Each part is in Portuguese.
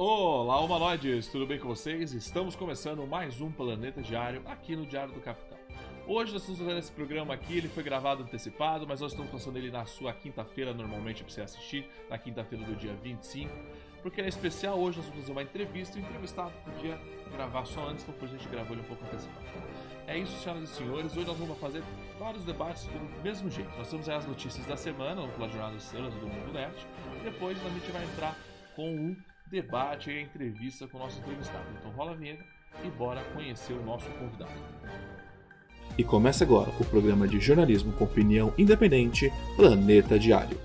Olá, humanoides! Tudo bem com vocês? Estamos começando mais um Planeta Diário aqui no Diário do Capitão. Hoje nós estamos fazendo esse programa aqui, ele foi gravado antecipado, mas nós estamos passando ele na sua quinta-feira, normalmente para você assistir, na quinta-feira do dia 25, porque é especial. Hoje nós vamos fazer uma entrevista, o entrevistado podia gravar só antes, então por isso a gente gravou ele um pouco antecipado. É isso, senhoras e senhores, hoje nós vamos fazer vários debates do mesmo jeito. Nós temos aí as notícias da semana, vamos falar de jornadas do Mundo Nerd, e depois a gente vai entrar com um debate e a entrevista com o nosso entrevistado. Então rola a vinheta e bora conhecer o nosso convidado. E começa agora o programa de jornalismo com opinião independente, Planeta Diário.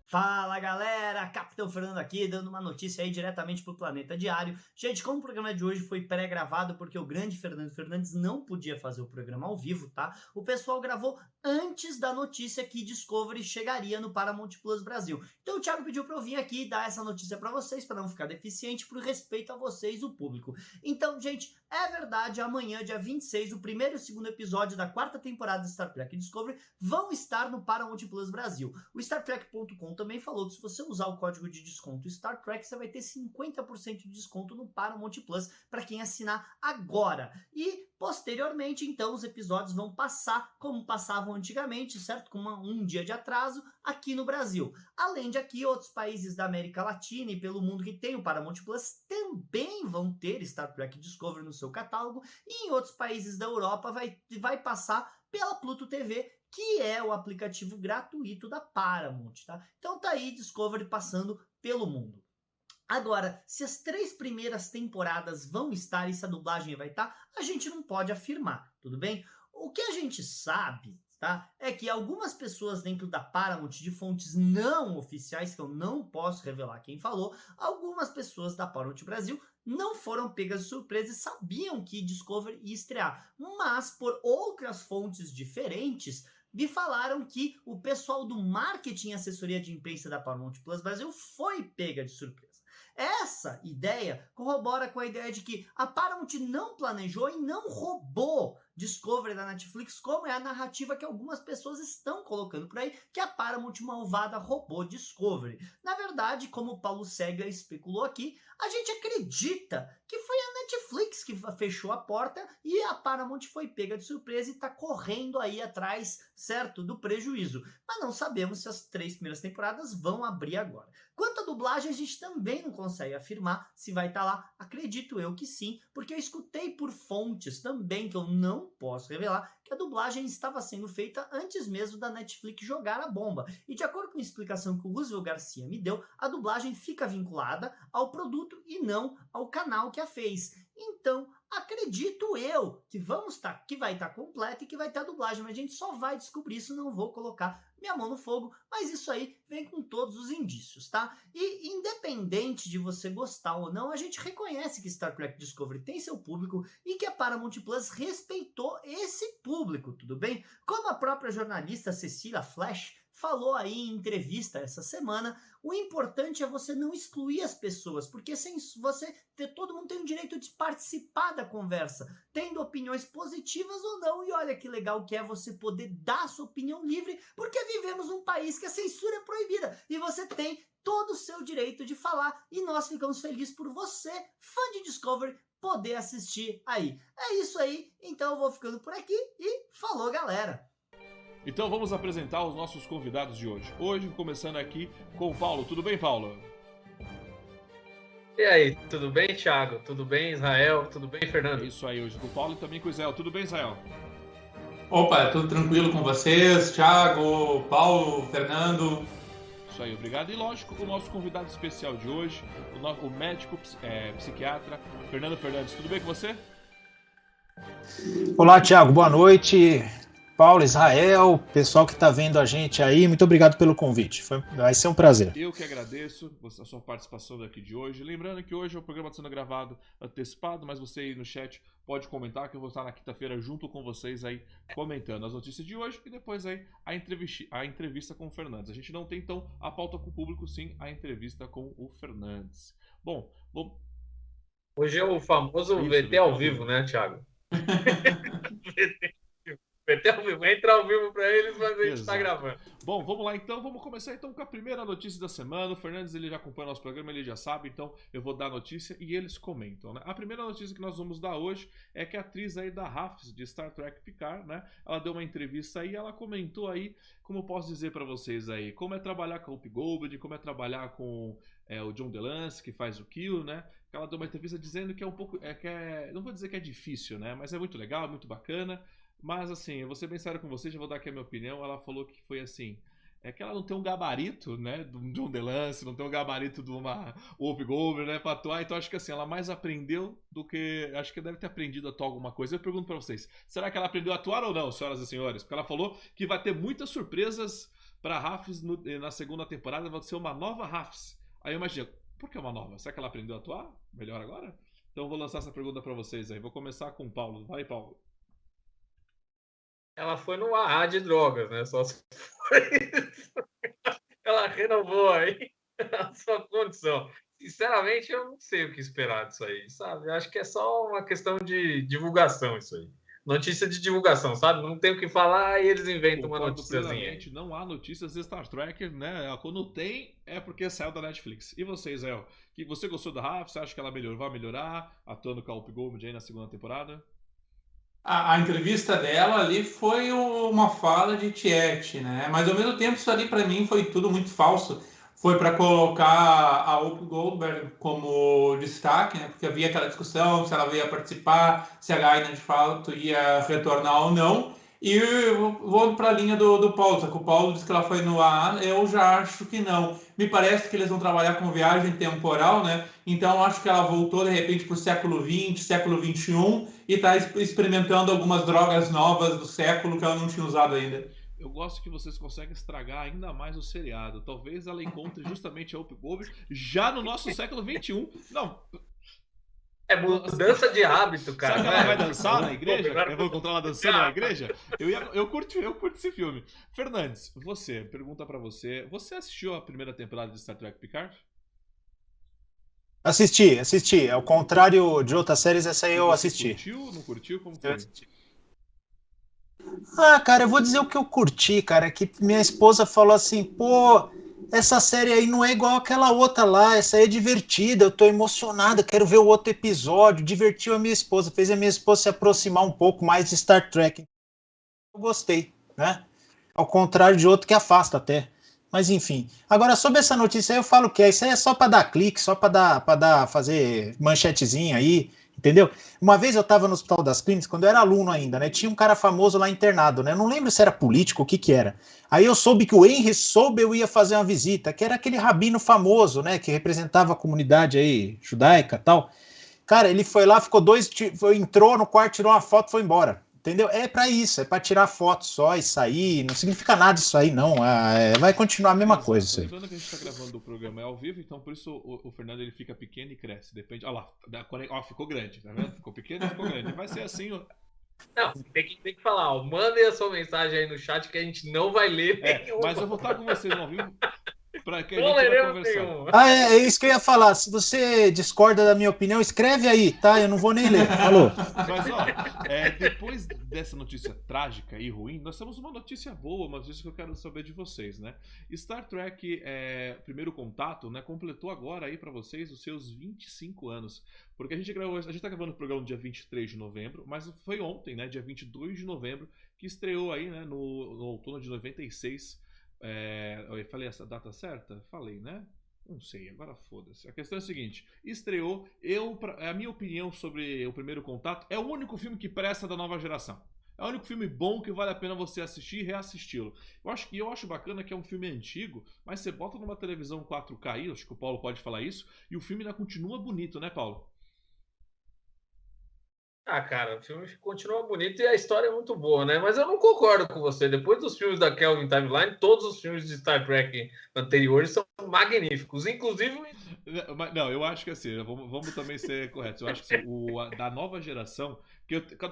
Fala galera, Capitão Fernando aqui, dando uma notícia aí diretamente pro Planeta Diário. Gente, como o programa de hoje foi pré-gravado porque o grande Fernando Fernandes não podia fazer o programa ao vivo, tá? O pessoal gravou antes da notícia que Discovery chegaria no Paramount Plus Brasil. Então o Thiago pediu pra eu vir aqui dar essa notícia pra vocês, pra não ficar deficiente, por respeito a vocês, o público. Então, gente, é verdade, amanhã, dia 26, o primeiro e o segundo episódio da quarta temporada de Star Trek Discovery vão estar no Paramount Plus Brasil. O StarTrek.com também falou que se você usar o código de desconto Star Trek, você vai ter 50% de desconto no Paramount Plus para quem assinar agora. E posteriormente, então, os episódios vão passar como passavam antigamente, certo? Com um dia de atraso aqui no Brasil. Além de aqui, outros países da América Latina e pelo mundo que tem o Paramount Plus também vão ter Star Trek Discovery no seu catálogo, e em outros países da Europa vai passar pela Pluto TV, que é o aplicativo gratuito da Paramount, tá? Então tá aí Discovery passando pelo mundo. Agora, se as 3 primeiras temporadas vão estar e se a dublagem vai estar, a gente não pode afirmar, tudo bem? O que a gente sabe, tá, é que algumas pessoas dentro da Paramount, de fontes não oficiais, que eu não posso revelar quem falou, algumas pessoas da Paramount Brasil não foram pegas de surpresa e sabiam que Discovery ia estrear, mas por outras fontes diferentes me falaram que o pessoal do marketing e assessoria de imprensa da Paramount Plus Brasil foi pega de surpresa. Essa ideia corrobora com a ideia de que a Paramount não planejou e não roubou Discovery da Netflix, como é a narrativa que algumas pessoas estão colocando por aí, que a Paramount malvada roubou Discovery. Na verdade, como o Paulo Segler especulou aqui, a gente acredita que foi a Netflix que fechou a porta e a Paramount foi pega de surpresa e está correndo aí atrás, certo, do prejuízo. Mas não sabemos se as 3 primeiras temporadas vão abrir agora. Quanto à dublagem, a gente também não consegue afirmar se vai estar lá. Acredito eu que sim, porque eu escutei por fontes também, que eu não posso revelar, que a dublagem estava sendo feita antes mesmo da Netflix jogar a bomba. E de acordo com a explicação que o Roosevelt Garcia me deu, a dublagem fica vinculada ao produto e não ao canal que a fez. Então, acredito eu que vai estar completa e que vai estar dublagem, mas a gente só vai descobrir isso, não vou colocar minha mão no fogo, mas isso aí vem com todos os indícios, tá? E independente de você gostar ou não, a gente reconhece que Star Trek Discovery tem seu público e que a Paramount Plus respeitou esse público, tudo bem? Como a própria jornalista Cecília Flash falou aí em entrevista essa semana, o importante é você não excluir as pessoas, porque sem você todo mundo tem o direito de participar da conversa, tendo opiniões positivas ou não, e olha que legal que é você poder dar sua opinião livre, porque vivemos num país que a censura é proibida, e você tem todo o seu direito de falar, e nós ficamos felizes por você, fã de Discovery, poder assistir aí. É isso aí, então eu vou ficando por aqui, e falou galera! Então vamos apresentar os nossos convidados de hoje. Hoje, começando aqui com o Paulo. Tudo bem, Paulo? E aí, tudo bem, Thiago? Tudo bem, Israel? Tudo bem, Fernando? É isso aí, hoje com o Paulo e também com o Israel. Tudo bem, Israel? Opa, tudo tranquilo com vocês? Thiago, Paulo, Fernando? Isso aí, obrigado. E lógico, o nosso convidado especial de hoje, o médico psiquiatra, Fernando Fernandes. Tudo bem com você? Olá, Thiago, boa noite. Paulo, Israel, pessoal que está vendo a gente aí, muito obrigado pelo convite. Vai ser um prazer. Eu que agradeço a sua participação daqui de hoje. Lembrando que hoje o programa está sendo gravado antecipado, mas você aí no chat pode comentar que eu vou estar na quinta-feira junto com vocês aí comentando as notícias de hoje e depois aí a entrevista com o Fernandes. A gente não tem então a pauta com o público, sim a entrevista com o Fernandes. Bom, hoje é o famoso VT ao vivo, né, Thiago? Meter ao vivo, entra ao vivo pra eles, mas a gente tá Exato. gravando. Bom, vamos lá então, vamos começar então com a primeira notícia da semana. O Fernandes ele já acompanha o nosso programa, ele já sabe, então eu vou dar a notícia e eles comentam, né? A primeira notícia que nós vamos dar hoje é que a atriz aí da Rafs de Star Trek Picard, né? Ela deu uma entrevista aí, ela comentou aí, como eu posso dizer pra vocês aí, como é trabalhar com o Whoopi Goldberg, como é trabalhar com o John DeLance, que faz o Kill, né? Ela deu uma entrevista dizendo que é um pouco, não vou dizer que é difícil, né? Mas é muito legal, muito bacana. Mas assim, eu vou ser bem sério com vocês, já vou dar aqui a minha opinião. Ela falou que foi assim, que ela não tem um gabarito, né, de um John DeLance, não tem um gabarito de uma Whoopi Goldberg, né, pra atuar. Então acho que assim, ela mais aprendeu do que, acho que deve ter aprendido a atuar alguma coisa. Eu pergunto pra vocês, será que ela aprendeu a atuar ou não, senhoras e senhores? Porque ela falou que vai ter muitas surpresas pra Rafs na segunda temporada, vai ser uma nova Rafs. Aí eu imagino, por que uma nova? Será que ela aprendeu a atuar melhor agora? Então eu vou lançar essa pergunta pra vocês aí. Vou começar com o Paulo. Vai, Paulo. Ela foi no AA de drogas, né? Só se foi isso. Ela renovou aí a sua condição. Sinceramente, eu não sei o que esperar disso aí, sabe? Eu acho que é só uma questão de divulgação isso aí. Notícia de divulgação, sabe? Não tem o que falar e eles inventam uma Concordo noticiazinha aí. plenamente, não há notícias de Star Trek, né? Quando tem, é porque saiu da Netflix. E você, Zé? Que você gostou da Raf? Você acha que ela vai melhorar, atuando com a Whoopi Goldberg aí na segunda temporada? A entrevista dela ali foi uma fala de tiete, né? Mas ao mesmo tempo isso ali para mim foi tudo muito falso. Foi para colocar a Whoopi Goldberg como destaque, né? Porque havia aquela discussão se ela ia participar, se a Gaina de fato ia retornar ou não. E eu vou para a linha do Paulo, só que o Paulo disse que ela foi no ar, eu já acho que não. Me parece que eles vão trabalhar com viagem temporal, né? Então acho que ela voltou de repente para o século XX, século XXI e está experimentando algumas drogas novas do século que ela não tinha usado ainda. Eu gosto que vocês conseguem estragar ainda mais o seriado. Talvez ela encontre justamente a Whoopi Goldberg já no nosso século XXI. Não, É mudança de hábito, cara. será que ela vai dançar na igreja? Pô, Eu vou encontrar ela dançando na igreja? Eu curto esse filme. Fernandes, pergunta pra você. Você assistiu a primeira temporada de Star Trek Picard? Assisti. Ao contrário de outras séries, essa aí eu Você assisti. Curtiu? Não curtiu? Como Eu foi? assisti. Ah, cara, eu vou dizer o que eu curti, cara, que minha esposa falou assim, pô, essa série aí não é igual aquela outra lá, essa aí é divertida, eu tô emocionado, quero ver o outro episódio, divertiu a minha esposa, fez a minha esposa se aproximar um pouco mais de Star Trek. Eu gostei, né? Ao contrário de outro que afasta até. Mas enfim. Agora, sobre essa notícia aí, eu falo que isso aí é só para dar clique, só para fazer manchetezinha aí, entendeu? Uma vez eu estava no Hospital das Clínicas, quando eu era aluno ainda, né? Tinha um cara famoso lá internado, né? Eu não lembro se era político, o que que era. Aí eu soube que o Henry Sobel ia fazer uma visita, que era aquele rabino famoso, né? Que representava a comunidade aí judaica e tal. Cara, ele foi lá, entrou no quarto, tirou uma foto e foi embora. Entendeu? É para isso, é para tirar foto só e sair. Não significa nada isso aí, não. Vai continuar a mesma Exato. coisa. Isso aí. Lembrando que a gente está gravando o programa ao vivo, então por isso o Fernando ele fica pequeno e cresce. Depende. Olha lá, ficou grande, tá vendo? Ficou pequeno e ficou grande. Vai ser assim. Não, tem que falar, ó, mandem a sua mensagem aí no chat que a gente não vai ler nenhuma. Mas eu vou estar com vocês ao vivo para que a Não gente vai leremos conversar. nenhuma. É isso que eu ia falar. Se você discorda da minha opinião, escreve aí, tá? Eu não vou nem ler. Falou. Mas ó, depois dessa notícia trágica e ruim, nós temos uma notícia boa, uma notícia que eu quero saber de vocês, né? Star Trek Primeiro Contato, né, completou agora aí pra vocês os seus 25 anos. Porque a gente tá gravando o programa no dia 23 de novembro, mas foi ontem, né, dia 22 de novembro, que estreou aí, né, no outono de 96. Eu falei essa data certa? Falei, né? Não sei, agora foda-se. A questão é a seguinte: estreou, a minha opinião sobre o Primeiro Contato, é o único filme que presta da nova geração. É o único filme bom que vale a pena você assistir e reassisti-lo. Eu acho bacana que é um filme antigo, mas você bota numa televisão 4K aí, acho que o Paulo pode falar isso, e o filme ainda continua bonito, né, Paulo? Ah, cara, o filme continua bonito e a história é muito boa, né? Mas eu não concordo com você. Depois dos filmes da Kelvin Timeline, todos os filmes de Star Trek anteriores são magníficos. Inclusive... Não, eu acho que assim, vamos também ser corretos. Eu acho que assim, da nova geração,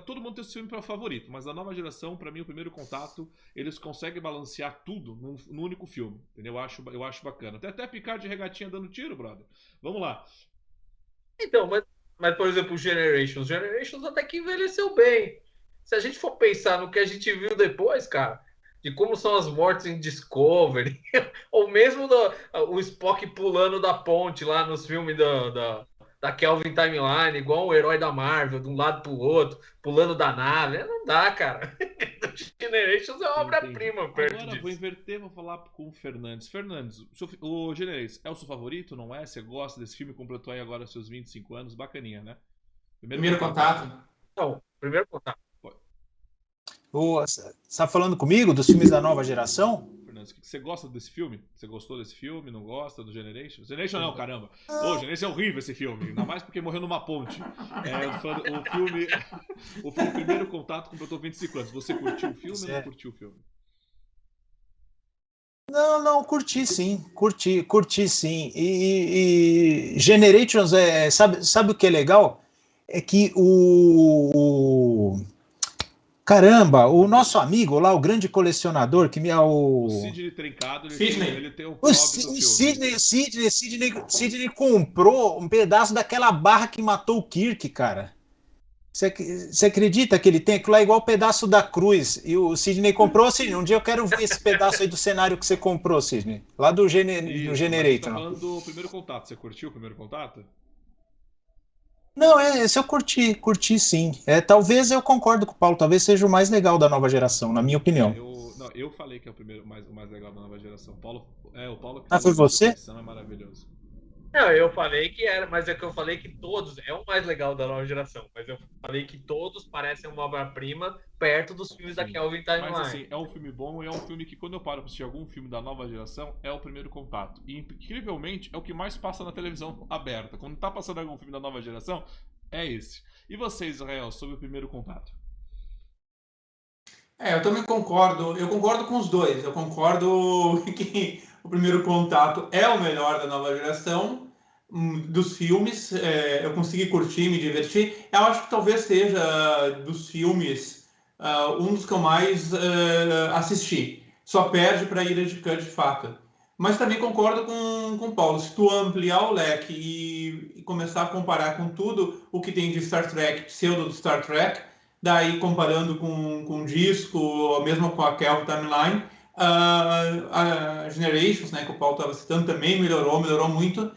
todo mundo tem o seu filme favorito, mas da nova geração, pra mim, o Primeiro Contato, eles conseguem balancear tudo num único filme, entendeu? Eu acho bacana. Tem até Picard de regatinha dando tiro, brother. Vamos lá. Então, mas por exemplo, Generations até que envelheceu bem. se a gente for pensar no que a gente viu depois, cara, de como são as mortes em Discovery, ou mesmo o Spock pulando da ponte lá nos filmes da Kelvin Timeline, igual um herói da Marvel, de um lado pro outro, pulando da nave. Não dá, cara. Generations é uma obra-prima perto Agora disso. vou inverter, vou falar com o Fernandes. Fernandes, o Generais é o seu favorito, não é? Você gosta desse filme? Completou aí agora seus 25 anos, bacaninha, né? Primeiro contato. Não, primeiro contato. Você está falando comigo dos filmes da nova geração? Fernandes, você gosta desse filme? Você gostou desse filme? Não gosta do Generation? Generation não, caramba. Ô, Generation é horrível esse filme, ainda mais porque morreu numa ponte. O filme Primeiro Contato completou 25 anos. Você curtiu o filme ou não curtiu o filme? Não, curti sim, curti sim. E Generations, sabe o que é legal? É que caramba, o nosso amigo lá, o grande colecionador, que é o Sidney Trencado, ele tem o o próprio do filme. Sidney comprou um pedaço daquela barra que matou o Kirk, cara. Você acredita que ele tem aquilo lá igual o pedaço da cruz? E o Sidney comprou, Sidney, um dia eu quero ver esse pedaço aí do cenário que você comprou, Sidney. Lá do Generator. Tá falando do Primeiro Contato. Você curtiu o Primeiro Contato? Não, esse eu curti sim. Talvez eu concordo com o Paulo, talvez seja o mais legal da nova geração, na minha opinião. Eu falei que é o mais legal da nova geração. O Paulo que foi você? É maravilhoso. Não, eu falei que era, mas é que eu falei que todos é o mais legal da nova geração, mas eu falei que todos parecem uma obra-prima perto dos filmes da Kelvin Timeline. Mas assim, é um filme bom e é um filme que quando eu paro pra assistir algum filme da nova geração, é o Primeiro Contato. E incrivelmente é o que mais passa na televisão aberta. Quando tá passando algum filme da nova geração, é esse. E você, Israel, sobre o Primeiro Contato? Eu também concordo. Eu concordo com os dois. Eu concordo que o Primeiro Contato é o melhor da nova geração dos filmes. Eu consegui curtir, me divertir. Eu acho que talvez seja dos filmes um dos que eu mais assisti. Só perde para Ilha de Cut, de fato. Mas também concordo com o Paulo. Se tu ampliar o leque e começar a comparar com tudo o que tem de Star Trek, pseudo do Star Trek, daí comparando com o disco, mesmo com a Kelvin Timeline, a Generations, né, que o Paulo estava citando, também melhorou muito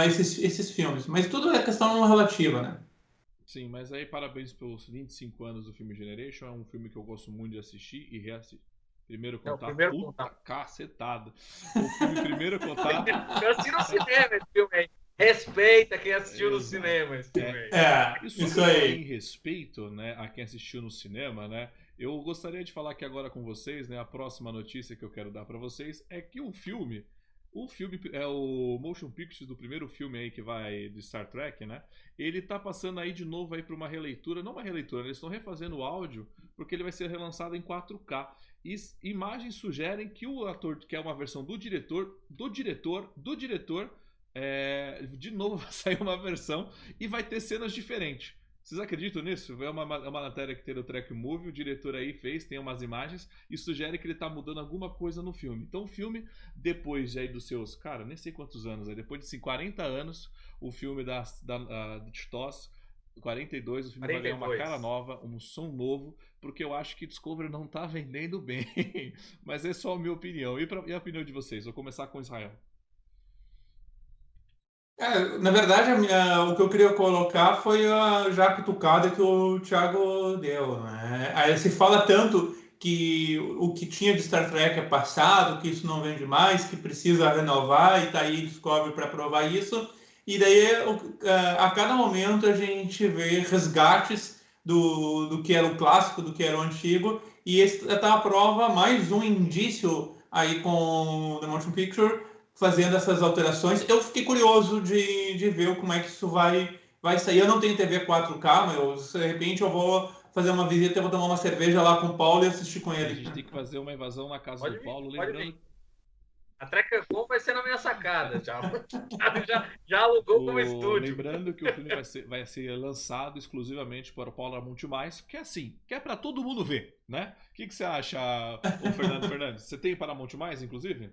esses filmes. Mas tudo é questão relativa, né? Sim, mas aí parabéns pelos 25 anos do filme Generation. É um filme que eu gosto muito de assistir e reassistir. Primeiro Contato, puta cacetada. O filme Primeiro Contato... Eu assisti no cinema esse filme aí. Respeita quem assistiu no cinema esse filme aí. Isso aí. Em respeito, né, a quem assistiu no cinema, né? Eu gostaria de falar aqui agora com vocês, né? A próxima notícia que eu quero dar pra vocês é que o filme é o Motion Pictures do primeiro filme aí que vai de Star Trek, né? Ele tá passando aí de novo aí para uma releitura, não uma releitura, eles estão refazendo o áudio porque ele vai ser relançado em 4K. E imagens sugerem que o ator, que é uma versão do diretor, de novo vai sair uma versão e vai ter cenas diferentes. Vocês acreditam nisso? É uma matéria que tem no Track Movie, o diretor aí tem umas imagens e sugere que ele tá mudando alguma coisa no filme. Então o filme, depois aí dos seus, cara, nem sei quantos anos, aí, depois de 40 anos, o filme da TOS, 42, o filme 42. Vai ganhar uma cara nova, um som novo, porque eu acho que Discovery não tá vendendo bem. Mas é só a minha opinião. E a opinião de vocês? Vou começar com Israel. Na verdade, o que eu queria colocar foi a já cutucada que o Thiago deu, né? Aí se fala tanto que o que tinha de Star Trek é passado, que isso não vende mais, que precisa renovar, e tá aí Discovery para provar isso. E daí, a cada momento, a gente vê resgates do que era o clássico, do que era o antigo, e esse tá a prova, mais um indício aí com o The Motion Picture, fazendo essas alterações. Eu fiquei curioso de ver como é que isso vai sair. Eu não tenho TV 4K, mas de repente eu vou fazer uma visita, eu vou tomar uma cerveja lá com o Paulo e assistir com ele. A gente tem que fazer uma invasão na casa do Paulo, lembrando... A Trecacom vai ser na minha sacada, já alugou como estúdio. Lembrando que o filme vai ser lançado exclusivamente para o Paramount+, que é assim, que é para todo mundo ver, né? O que você acha, ô Fernando Fernandes? Você tem Paramount+, inclusive?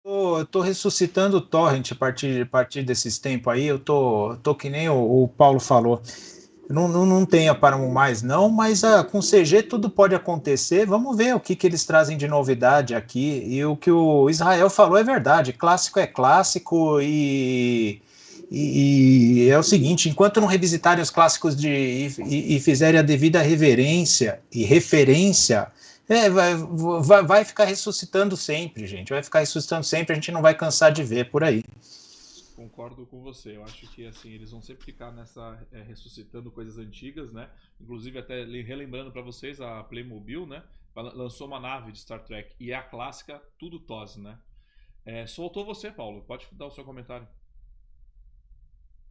Eu tô ressuscitando o Torrent a partir desses tempos aí. Eu tô que nem o Paulo falou. Não tem a Paramount mais, não, mas com CG tudo pode acontecer. Vamos ver o que eles trazem de novidade aqui. E o que o Israel falou é verdade. Clássico é clássico e é o seguinte: enquanto não revisitarem os clássicos e fizerem a devida reverência e referência, vai ficar ressuscitando sempre, gente. Vai ficar ressuscitando sempre, a gente não vai cansar de ver por aí. Concordo com você. Eu acho que assim eles vão sempre ficar nessa ressuscitando coisas antigas, né? Inclusive até relembrando para vocês a Playmobil, né? Lançou uma nave de Star Trek e é a clássica tudo TOS, né? Soltou você, Paulo. Pode dar o seu comentário.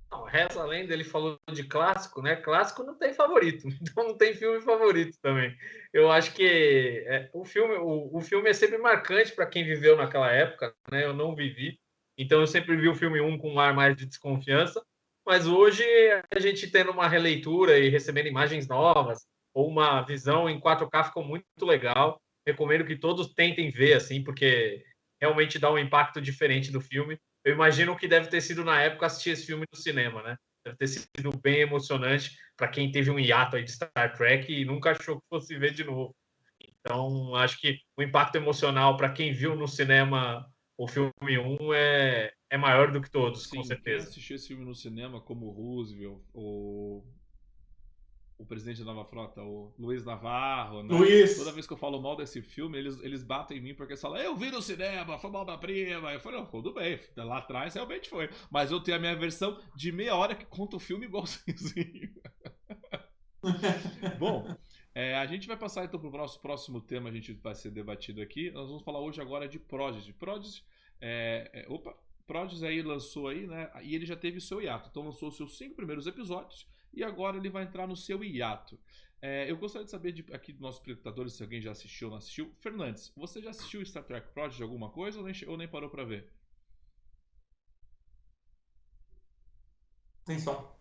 Não, reza a lenda, ele falou de clássico, né? Clássico não tem favorito, então não tem filme favorito também. Eu acho que o filme é sempre marcante para quem viveu naquela época, né? Eu não vivi, então eu sempre vi o filme 1 com um ar mais de desconfiança, mas hoje a gente tendo uma releitura e recebendo imagens novas, ou uma visão em 4K ficou muito legal. Recomendo que todos tentem ver, assim, porque realmente dá um impacto diferente do filme. Eu imagino que deve ter sido na época assistir esse filme no cinema, né? Deve ter sido bem emocionante para quem teve um hiato aí de Star Trek e nunca achou que fosse ver de novo. Então, acho que o impacto emocional para quem viu no cinema o filme 1 é maior do que todos, Sim, com quem certeza. assistiu esse filme no cinema, como o Roosevelt, o presidente da Nova Frota, o Luiz Navarro, né? Luiz. Toda vez que eu falo mal desse filme, eles batem em mim porque eles falam, eu vi no cinema, foi uma obra-prima. Eu falei, tudo bem, lá atrás realmente foi. Mas eu tenho a minha versão de meia hora que conta o filme igualzinho. Bom, a gente vai passar então para o nosso próximo tema, a gente vai ser debatido aqui. Nós vamos falar hoje agora de Prodigy. Prodigy aí lançou aí, né? E ele já teve o seu hiato. Então lançou os seus 5 primeiros episódios e agora ele vai entrar no seu hiato. Eu gostaria de saber aqui dos nossos espectadores se alguém já assistiu ou não assistiu. Fernandes, você já assistiu Star Trek Prodigy alguma coisa ou nem parou para ver? Tem som.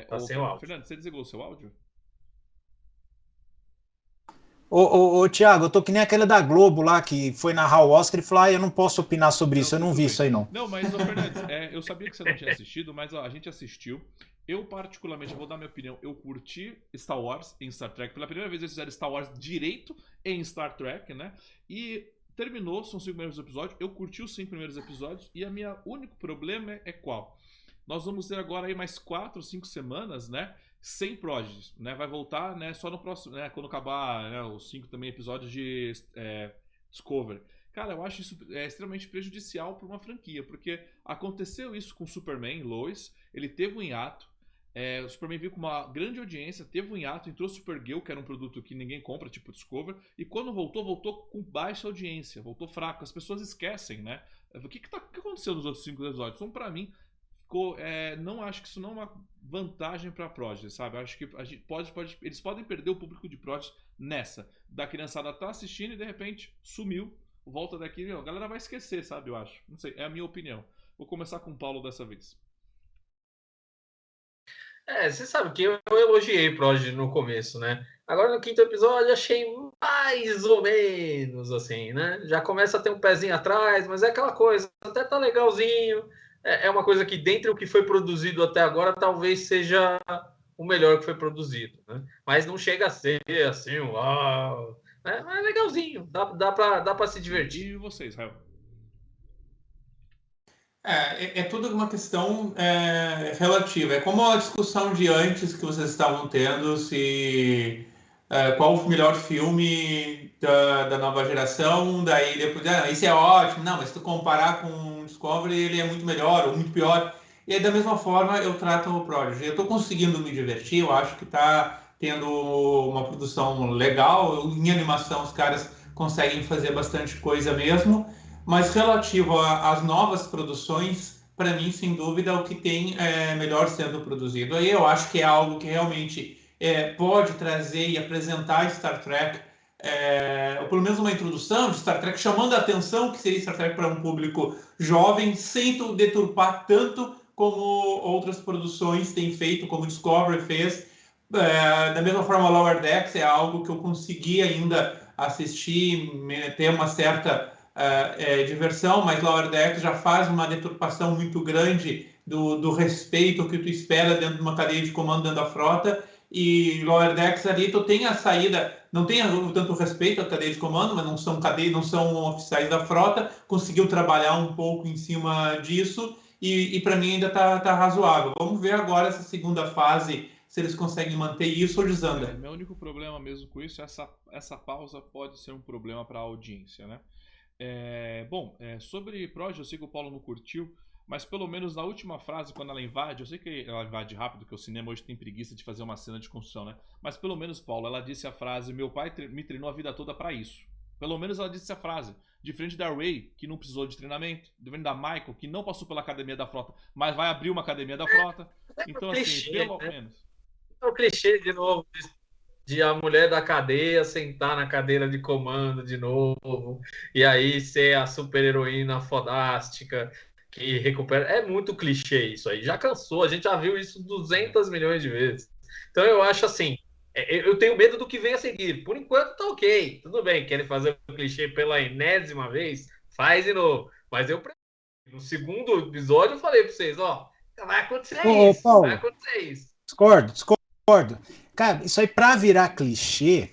Tá sem o áudio. Fernandes, você desligou o seu áudio? Ô, Thiago, eu tô que nem aquela da Globo lá, que foi narrar o Oscar e falou, eu não posso opinar sobre isso, eu não vi bem. isso aí não. Não, mas, Fernandes, eu sabia que você não tinha assistido, mas a gente assistiu. Eu, particularmente, vou dar minha opinião, eu curti Star Wars em Star Trek. Pela primeira vez eles fizeram Star Wars direito em Star Trek, né? E terminou, são os 5 primeiros episódios. Eu curti os 5 primeiros episódios e o único problema é qual? Nós vamos ter agora aí mais 4 ou 5 semanas, né? Sem Prodigy, né? Vai voltar, né? Só no próximo, né? Quando acabar, né, os 5 também episódios de Discovery. Cara, eu acho isso extremamente prejudicial para uma franquia, porque aconteceu isso com Superman, Lois, ele teve um hiato, o Superman veio com uma grande audiência, teve um hiato, entrou Supergirl, que era um produto que ninguém compra, tipo Discovery, e quando voltou com baixa audiência, voltou fraco, as pessoas esquecem, né? O que aconteceu nos outros 5 episódios? Então, pra mim, não acho que isso não é uma vantagem para Prodigy, sabe? Eu acho que eles podem perder o público de Prodigy nessa. Da criançada tá assistindo e de repente sumiu, volta daqui, a galera vai esquecer, sabe? Eu acho. Não sei, é a minha opinião. Vou começar com o Paulo dessa vez. Você sabe que eu elogiei Prodigy no começo, né? Agora no 5º episódio achei mais ou menos assim, né? Já começa a ter um pezinho atrás, mas é aquela coisa, até tá legalzinho. É uma coisa que, dentre o que foi produzido até agora, talvez seja o melhor que foi produzido, né? Mas não chega a ser assim, uau! É legalzinho, dá para se divertir. E você, Israel? É tudo uma questão relativa. É como a discussão de antes que vocês estavam tendo, qual o melhor filme da nova geração, daí depois, esse é ótimo, não, mas se tu comparar com o Discovery, ele é muito melhor ou muito pior. E aí, da mesma forma, eu trato o Prodigy. Eu estou conseguindo me divertir, eu acho que está tendo uma produção legal. Em animação, os caras conseguem fazer bastante coisa mesmo. Mas relativo às novas produções, para mim, sem dúvida, o que tem melhor sendo produzido. Aí eu acho que é algo que realmente pode trazer e apresentar Star Trek, ou pelo menos uma introdução de Star Trek, chamando a atenção que seria Star Trek para um público jovem, sem deturpar tanto como outras produções têm feito, como Discovery fez. Da mesma forma, Lower Decks é algo que eu consegui ainda assistir, ter uma certa diversão, mas Lower Decks já faz uma deturpação muito grande do respeito que tu espera dentro de uma cadeia de comando dentro da frota, e Lower Decks ali tu tem a saída, não tem tanto respeito à cadeia de comando, mas não são oficiais da frota, conseguiu trabalhar um pouco em cima disso, e para mim ainda tá razoável. Vamos ver agora essa segunda fase, se eles conseguem manter isso ou desanda. Meu único problema mesmo com isso é essa pausa pode ser um problema para a audiência, né? Sobre Proj, eu sei que o Paulo não curtiu, mas pelo menos na última frase, quando ela invade, eu sei que ela invade rápido, porque o cinema hoje tem preguiça de fazer uma cena de construção, né? Mas pelo menos, Paulo, ela disse a frase: meu pai me treinou a vida toda para isso. Pelo menos ela disse a frase. Diferente da Rey, que não precisou de treinamento, diferente da Michael, que não passou pela academia da frota, mas vai abrir uma academia da frota. Então, assim, pelo menos. É o clichê de novo de a mulher da cadeia sentar na cadeira de comando de novo, e aí ser a super heroína fodástica que recupera. É muito clichê isso aí. Já cansou, a gente já viu isso 200 milhões de vezes. Então eu acho assim, eu tenho medo do que vem a seguir. Por enquanto tá ok, tudo bem. Querem fazer o clichê pela enésima vez? Faz de novo. Mas no segundo episódio eu falei para vocês, ó, vai acontecer isso, Paulo, vai acontecer isso. Discordo. Cara, isso aí pra virar clichê,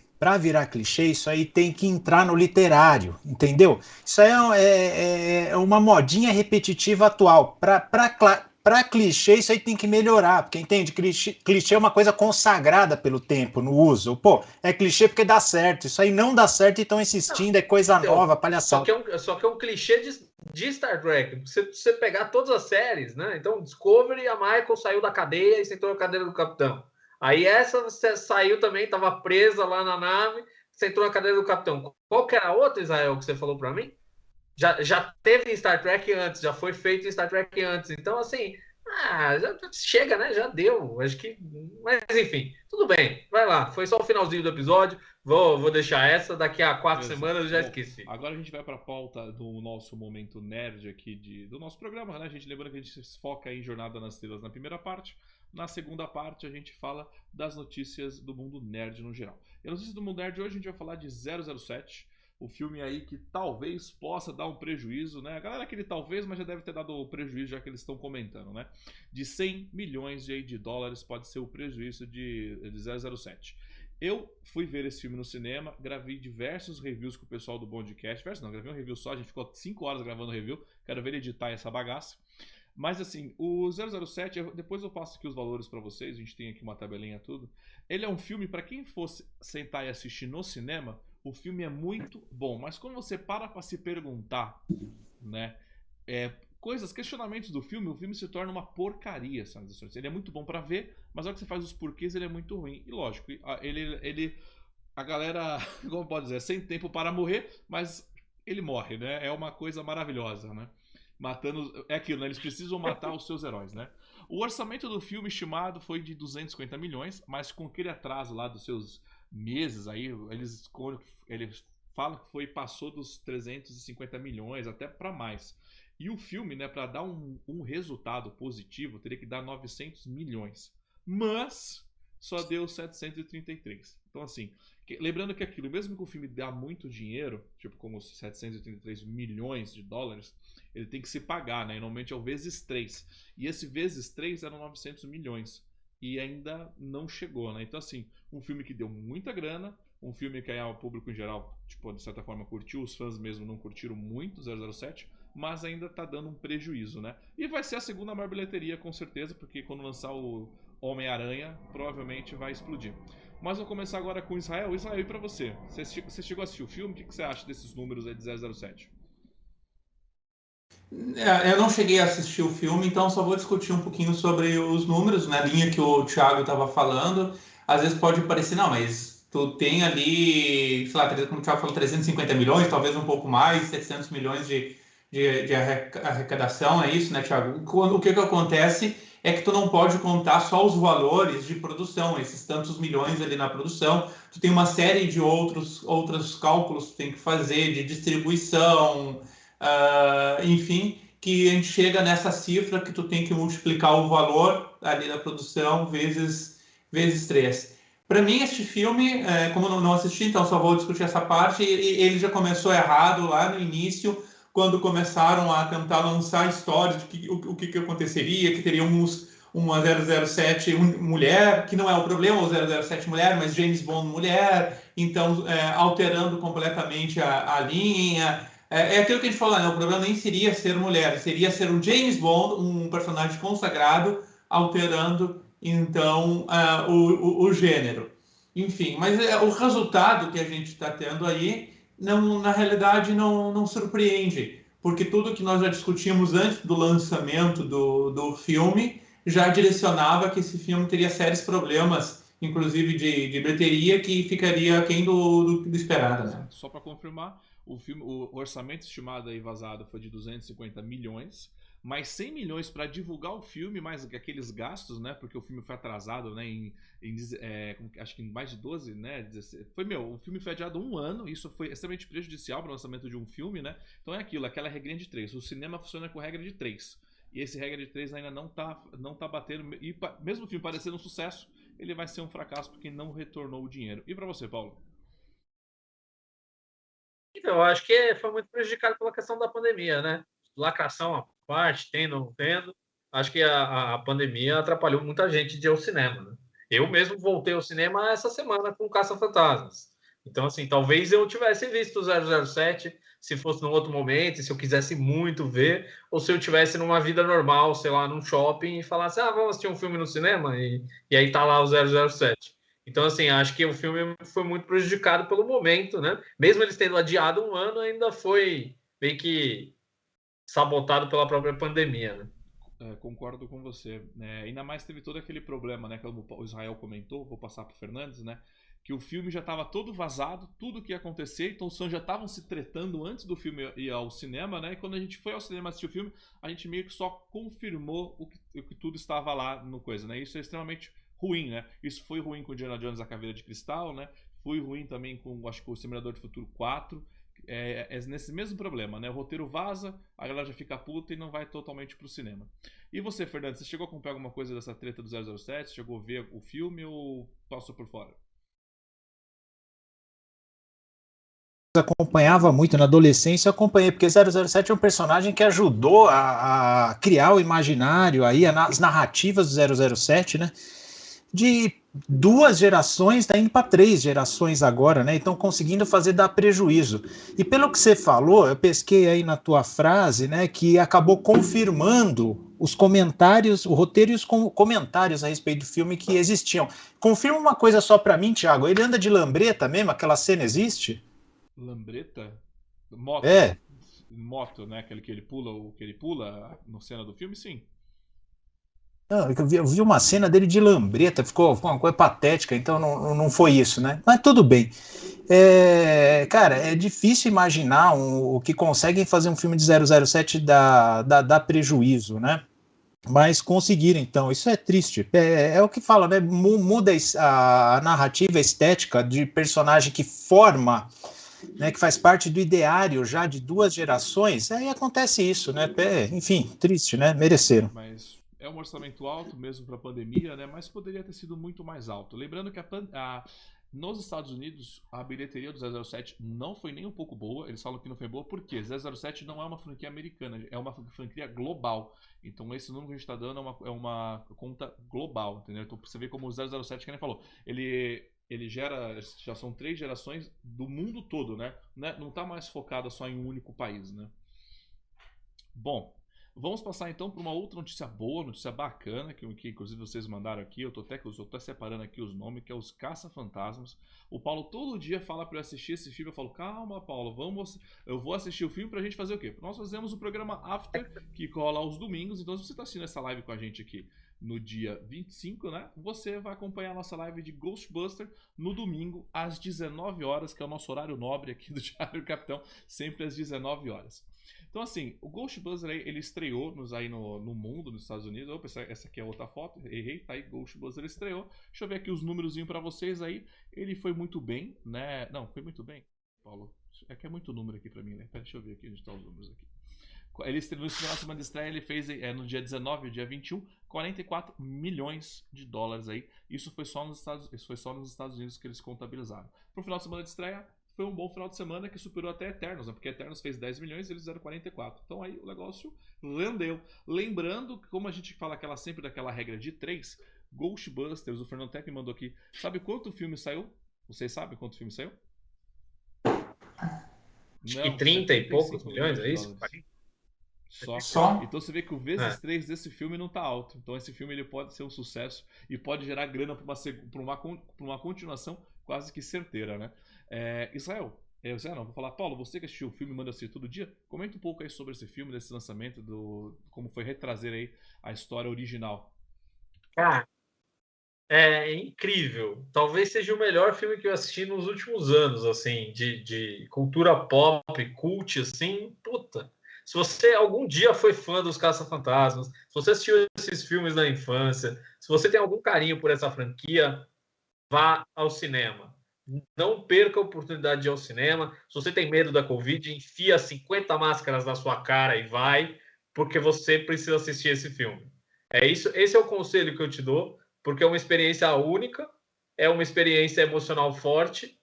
isso aí tem que entrar no literário, entendeu? Isso aí é uma modinha repetitiva atual. Pra clichê, isso aí tem que melhorar, porque entende? Clichê é uma coisa consagrada pelo tempo, no uso. Pô, é clichê porque dá certo. Isso aí não dá certo e estão insistindo, é coisa nova, palhaçada. Só que é um clichê de Star Trek. Você pegar todas as séries, né? Então, Discovery, a Michael saiu da cadeia e sentou na cadeira do capitão. Aí essa saiu também, estava presa lá na nave, sentou na cadeira do capitão. Qual que era a outra, Israel, que você falou para mim? Já teve em Star Trek antes, já foi feito em Star Trek antes. Então, assim, já chega, né? Já deu. Acho que. Mas, enfim, tudo bem. Vai lá. Foi só o finalzinho do episódio. Vou deixar essa. Daqui a 4 semanas eu já esqueci. Agora a gente vai para a pauta do nosso momento nerd aqui do nosso programa, né? A gente lembrando que a gente se foca em Jornada nas Estrelas na primeira parte. Na segunda parte a gente fala das notícias do mundo nerd no geral. E as notícias do mundo nerd hoje a gente vai falar de 007. O filme aí que talvez possa dar um prejuízo, né? A galera queria talvez, mas já deve ter dado o prejuízo, já que eles estão comentando, né? De 100 milhões de dólares pode ser o prejuízo de 007. Eu fui ver esse filme no cinema, gravei diversos reviews com o pessoal do Bondcast. Gravei um review só, a gente ficou 5 horas gravando o review. Quero ver ele editar essa bagaça. Mas assim, o 007, depois eu passo aqui os valores pra vocês, a gente tem aqui uma tabelinha tudo. Ele é um filme, pra quem fosse sentar e assistir no cinema, o filme é muito bom. Mas quando você para se perguntar, né, questionamentos do filme, o filme se torna uma porcaria, sabe? Ele é muito bom pra ver, mas na hora que você faz os porquês, ele é muito ruim. E lógico, a galera, como pode dizer, sem tempo para morrer, mas ele morre, né? É uma coisa maravilhosa, né? Matando, é aquilo, né? Eles precisam matar os seus heróis, né? O orçamento do filme estimado foi de 250 milhões, mas com aquele atraso lá dos seus meses aí, eles falam que passou dos 350 milhões, até para mais. E o filme, né, para dar um resultado positivo, teria que dar 900 milhões. Mas só deu 733. Então, assim, lembrando que aquilo, mesmo que o filme dá muito dinheiro, tipo como 733 milhões de dólares, ele tem que se pagar, né? E normalmente é o vezes 3. E esse vezes 3 eram 900 milhões. E ainda não chegou, né? Então, assim, um filme que deu muita grana, um filme que o público em geral, tipo, de certa forma, curtiu, os fãs mesmo não curtiram muito 007, mas ainda tá dando um prejuízo, né? E vai ser a segunda maior bilheteria, com certeza, porque quando lançar o Homem-Aranha, provavelmente vai explodir. Mas vou começar agora com o Israel. Israel, e pra você? Você chegou a assistir o filme? O que você acha desses números aí de 007? Eu não cheguei a assistir o filme, então só vou discutir um pouquinho sobre os números, na linha que o Thiago estava falando. Às vezes pode parecer, não, mas tu tem ali, sei lá, como o Thiago falou, 350 milhões, talvez um pouco mais, 700 milhões de arrecadação, é isso, né, Thiago? O que acontece é que tu não pode contar só os valores de produção, esses tantos milhões ali na produção. Tu tem uma série de outros cálculos que tu tem que fazer, de distribuição, enfim, que a gente chega nessa cifra que tu tem que multiplicar o valor ali da produção vezes 3. Para mim, este filme, como eu não assisti, então só vou discutir essa parte, ele já começou errado lá no início, quando começaram a tentar lançar histórias de o que aconteceria, que teríamos uma 007 mulher, que não é o problema, o 007 mulher, mas James Bond mulher, então alterando completamente a linha. É aquilo que a gente falou, né? O problema nem seria ser mulher, seria ser um James Bond, um personagem consagrado, alterando então o gênero. Enfim, mas o resultado que a gente está tendo aí, não, na realidade, não surpreende, porque tudo que nós já discutimos antes do lançamento do filme já direcionava que esse filme teria sérios problemas, inclusive de bilheteria, que ficaria aquém do esperado, né? Só para confirmar, o orçamento estimado aí vazado foi de 250 milhões, mais 100 milhões para divulgar o filme, mais aqueles gastos, né? Porque o filme foi atrasado, né? Acho que em mais de 12, né? 16, o filme foi adiado um ano, isso foi extremamente prejudicial para o lançamento de um filme, né? Então é aquilo, aquela regrinha de 3. O cinema funciona com regra de 3. E esse regra de 3 ainda não tá batendo. E mesmo o filme parecendo um sucesso, ele vai ser um fracasso porque não retornou o dinheiro. E para você, Paulo? Então, eu acho que foi muito prejudicado pela questão da pandemia, né? Lacração à parte, tendo ou não tendo. Acho que a pandemia atrapalhou muita gente de ir ao cinema, né? Eu mesmo voltei ao cinema essa semana com Caça-Fantasmas. Então, assim, talvez eu tivesse visto o 007 se fosse num outro momento, se eu quisesse muito ver, ou se eu tivesse numa vida normal, sei lá, num shopping e falasse, vamos assistir um filme no cinema, e aí tá lá o 007. Então, assim, acho que o filme foi muito prejudicado pelo momento, né? Mesmo eles tendo adiado um ano, ainda foi meio que sabotado pela própria pandemia, né? Concordo com você. Ainda mais teve todo aquele problema, né? Que o Israel comentou, vou passar pro Fernandes, né? Que o filme já estava todo vazado, tudo que ia acontecer, então os fãs já estavam se tretando antes do filme ir ao cinema, né? E quando a gente foi ao cinema assistir o filme, a gente meio que só confirmou o que tudo estava lá no coisa, né? Isso é extremamente ruim, né? Isso foi ruim com Indiana Jones a Caveira de Cristal, né? Foi ruim também com, acho que, o Exterminador do Futuro 4. Nesse mesmo problema, né? O roteiro vaza, a galera já fica puta e não vai totalmente pro cinema. E você, Fernando, você chegou a acompanhar alguma coisa dessa treta do 007? Chegou a ver o filme ou passou por fora? Acompanhava muito na adolescência, eu acompanhei, porque 007 é um personagem que ajudou a criar o imaginário, aí, as narrativas do 007, né? De 2 gerações, tá indo para 3 gerações agora, né? Então conseguindo dar prejuízo. E pelo que você falou, eu pesquei aí na tua frase, né? Que acabou confirmando os comentários, o roteiro e os comentários a respeito do filme que existiam. Confirma uma coisa só para mim, Thiago. Ele anda de lambreta mesmo? Aquela cena existe? Lambreta? Moto. É. Moto, né? Aquele que ele pula na cena do filme, sim. Não, eu vi uma cena dele de lambreta, ficou uma coisa patética, então não foi isso, né? Mas tudo bem. Cara, é difícil imaginar o que conseguem fazer um filme de 007 dar prejuízo, né? Mas conseguiram, então, isso é triste. É o que fala, né? Muda a narrativa, a estética de personagem que forma, né, que faz parte do ideário já de 2 gerações, aí acontece isso, né? Enfim, triste, né? Mereceram. Mas é um orçamento alto mesmo para a pandemia, né? Mas poderia ter sido muito mais alto. Lembrando que nos Estados Unidos, a bilheteria do 007 não foi nem um pouco boa. Eles falam que não foi boa porque 007 não é uma franquia americana, é uma franquia global. Então esse número que a gente está dando é uma conta global, entendeu? Então você vê como o 007, que nem falou, ele já são 3 gerações do mundo todo, né? Não está mais focado só em um único país, né? Bom, vamos passar então para uma outra notícia boa, notícia bacana, que inclusive vocês mandaram aqui, eu tô até separando aqui os nomes, que é os Caça-Fantasmas. O Paulo todo dia fala para eu assistir esse filme, eu falo, calma Paulo, eu vou assistir o filme pra gente fazer o quê? Nós fazemos o programa After, que rola aos domingos, então se você tá assistindo essa live com a gente aqui no dia 25, né? Você vai acompanhar a nossa live de Ghostbuster no domingo, às 19 horas, que é o nosso horário nobre aqui do Diário do Capitão, sempre às 19 horas. Então, assim, o Ghostbuster ele estreou aí no mundo, nos Estados Unidos. Opa, essa aqui é outra foto, errei, tá aí, Ghostbuster estreou. Deixa eu ver aqui os númerozinhos pra vocês aí. Ele foi muito bem, né? Não, foi muito bem, Paulo. É que é muito número aqui pra mim, né? Deixa eu ver aqui onde estão os números aqui. Ele estreou na semana de estreia, ele fez no dia 19 e dia 21, 44 milhões de dólares aí. Isso foi só nos Estados Unidos que eles contabilizaram. Pro final de semana de estreia, foi um bom final de semana que superou até Eternos, né? Porque Eternos fez 10 milhões e eles fizeram 44. Então aí o negócio rendeu. Lembrando que, como a gente fala sempre daquela regra de 3, Ghostbusters, o Fernando Tec me mandou aqui. Sabe quanto filme saiu? Vocês sabem quanto filme saiu? Acho Não, que 30 e 75 poucos milhões, é de isso? dólares. Só. Só. Então você vê que o vezes É. 3 desse filme não tá alto. Então esse filme ele pode ser um sucesso e pode gerar grana pra uma continuação quase que certeira, né? Israel, não, vou falar, Paulo, você que assistiu o filme, manda assistir todo dia, comenta um pouco aí sobre esse filme, desse lançamento, como foi retrazer aí a história original. Cara, é incrível. Talvez seja o melhor filme que eu assisti nos últimos anos, assim, de cultura pop, cult, assim, puta. Se você algum dia foi fã dos Caça-Fantasmas, se você assistiu esses filmes na infância, se você tem algum carinho por essa franquia, vá ao cinema. Não perca a oportunidade de ir ao cinema. Se você tem medo da Covid, enfia 50 máscaras na sua cara e vai, porque você precisa assistir esse filme. É isso. Esse é o conselho que eu te dou, porque é uma experiência única, é uma experiência emocional forte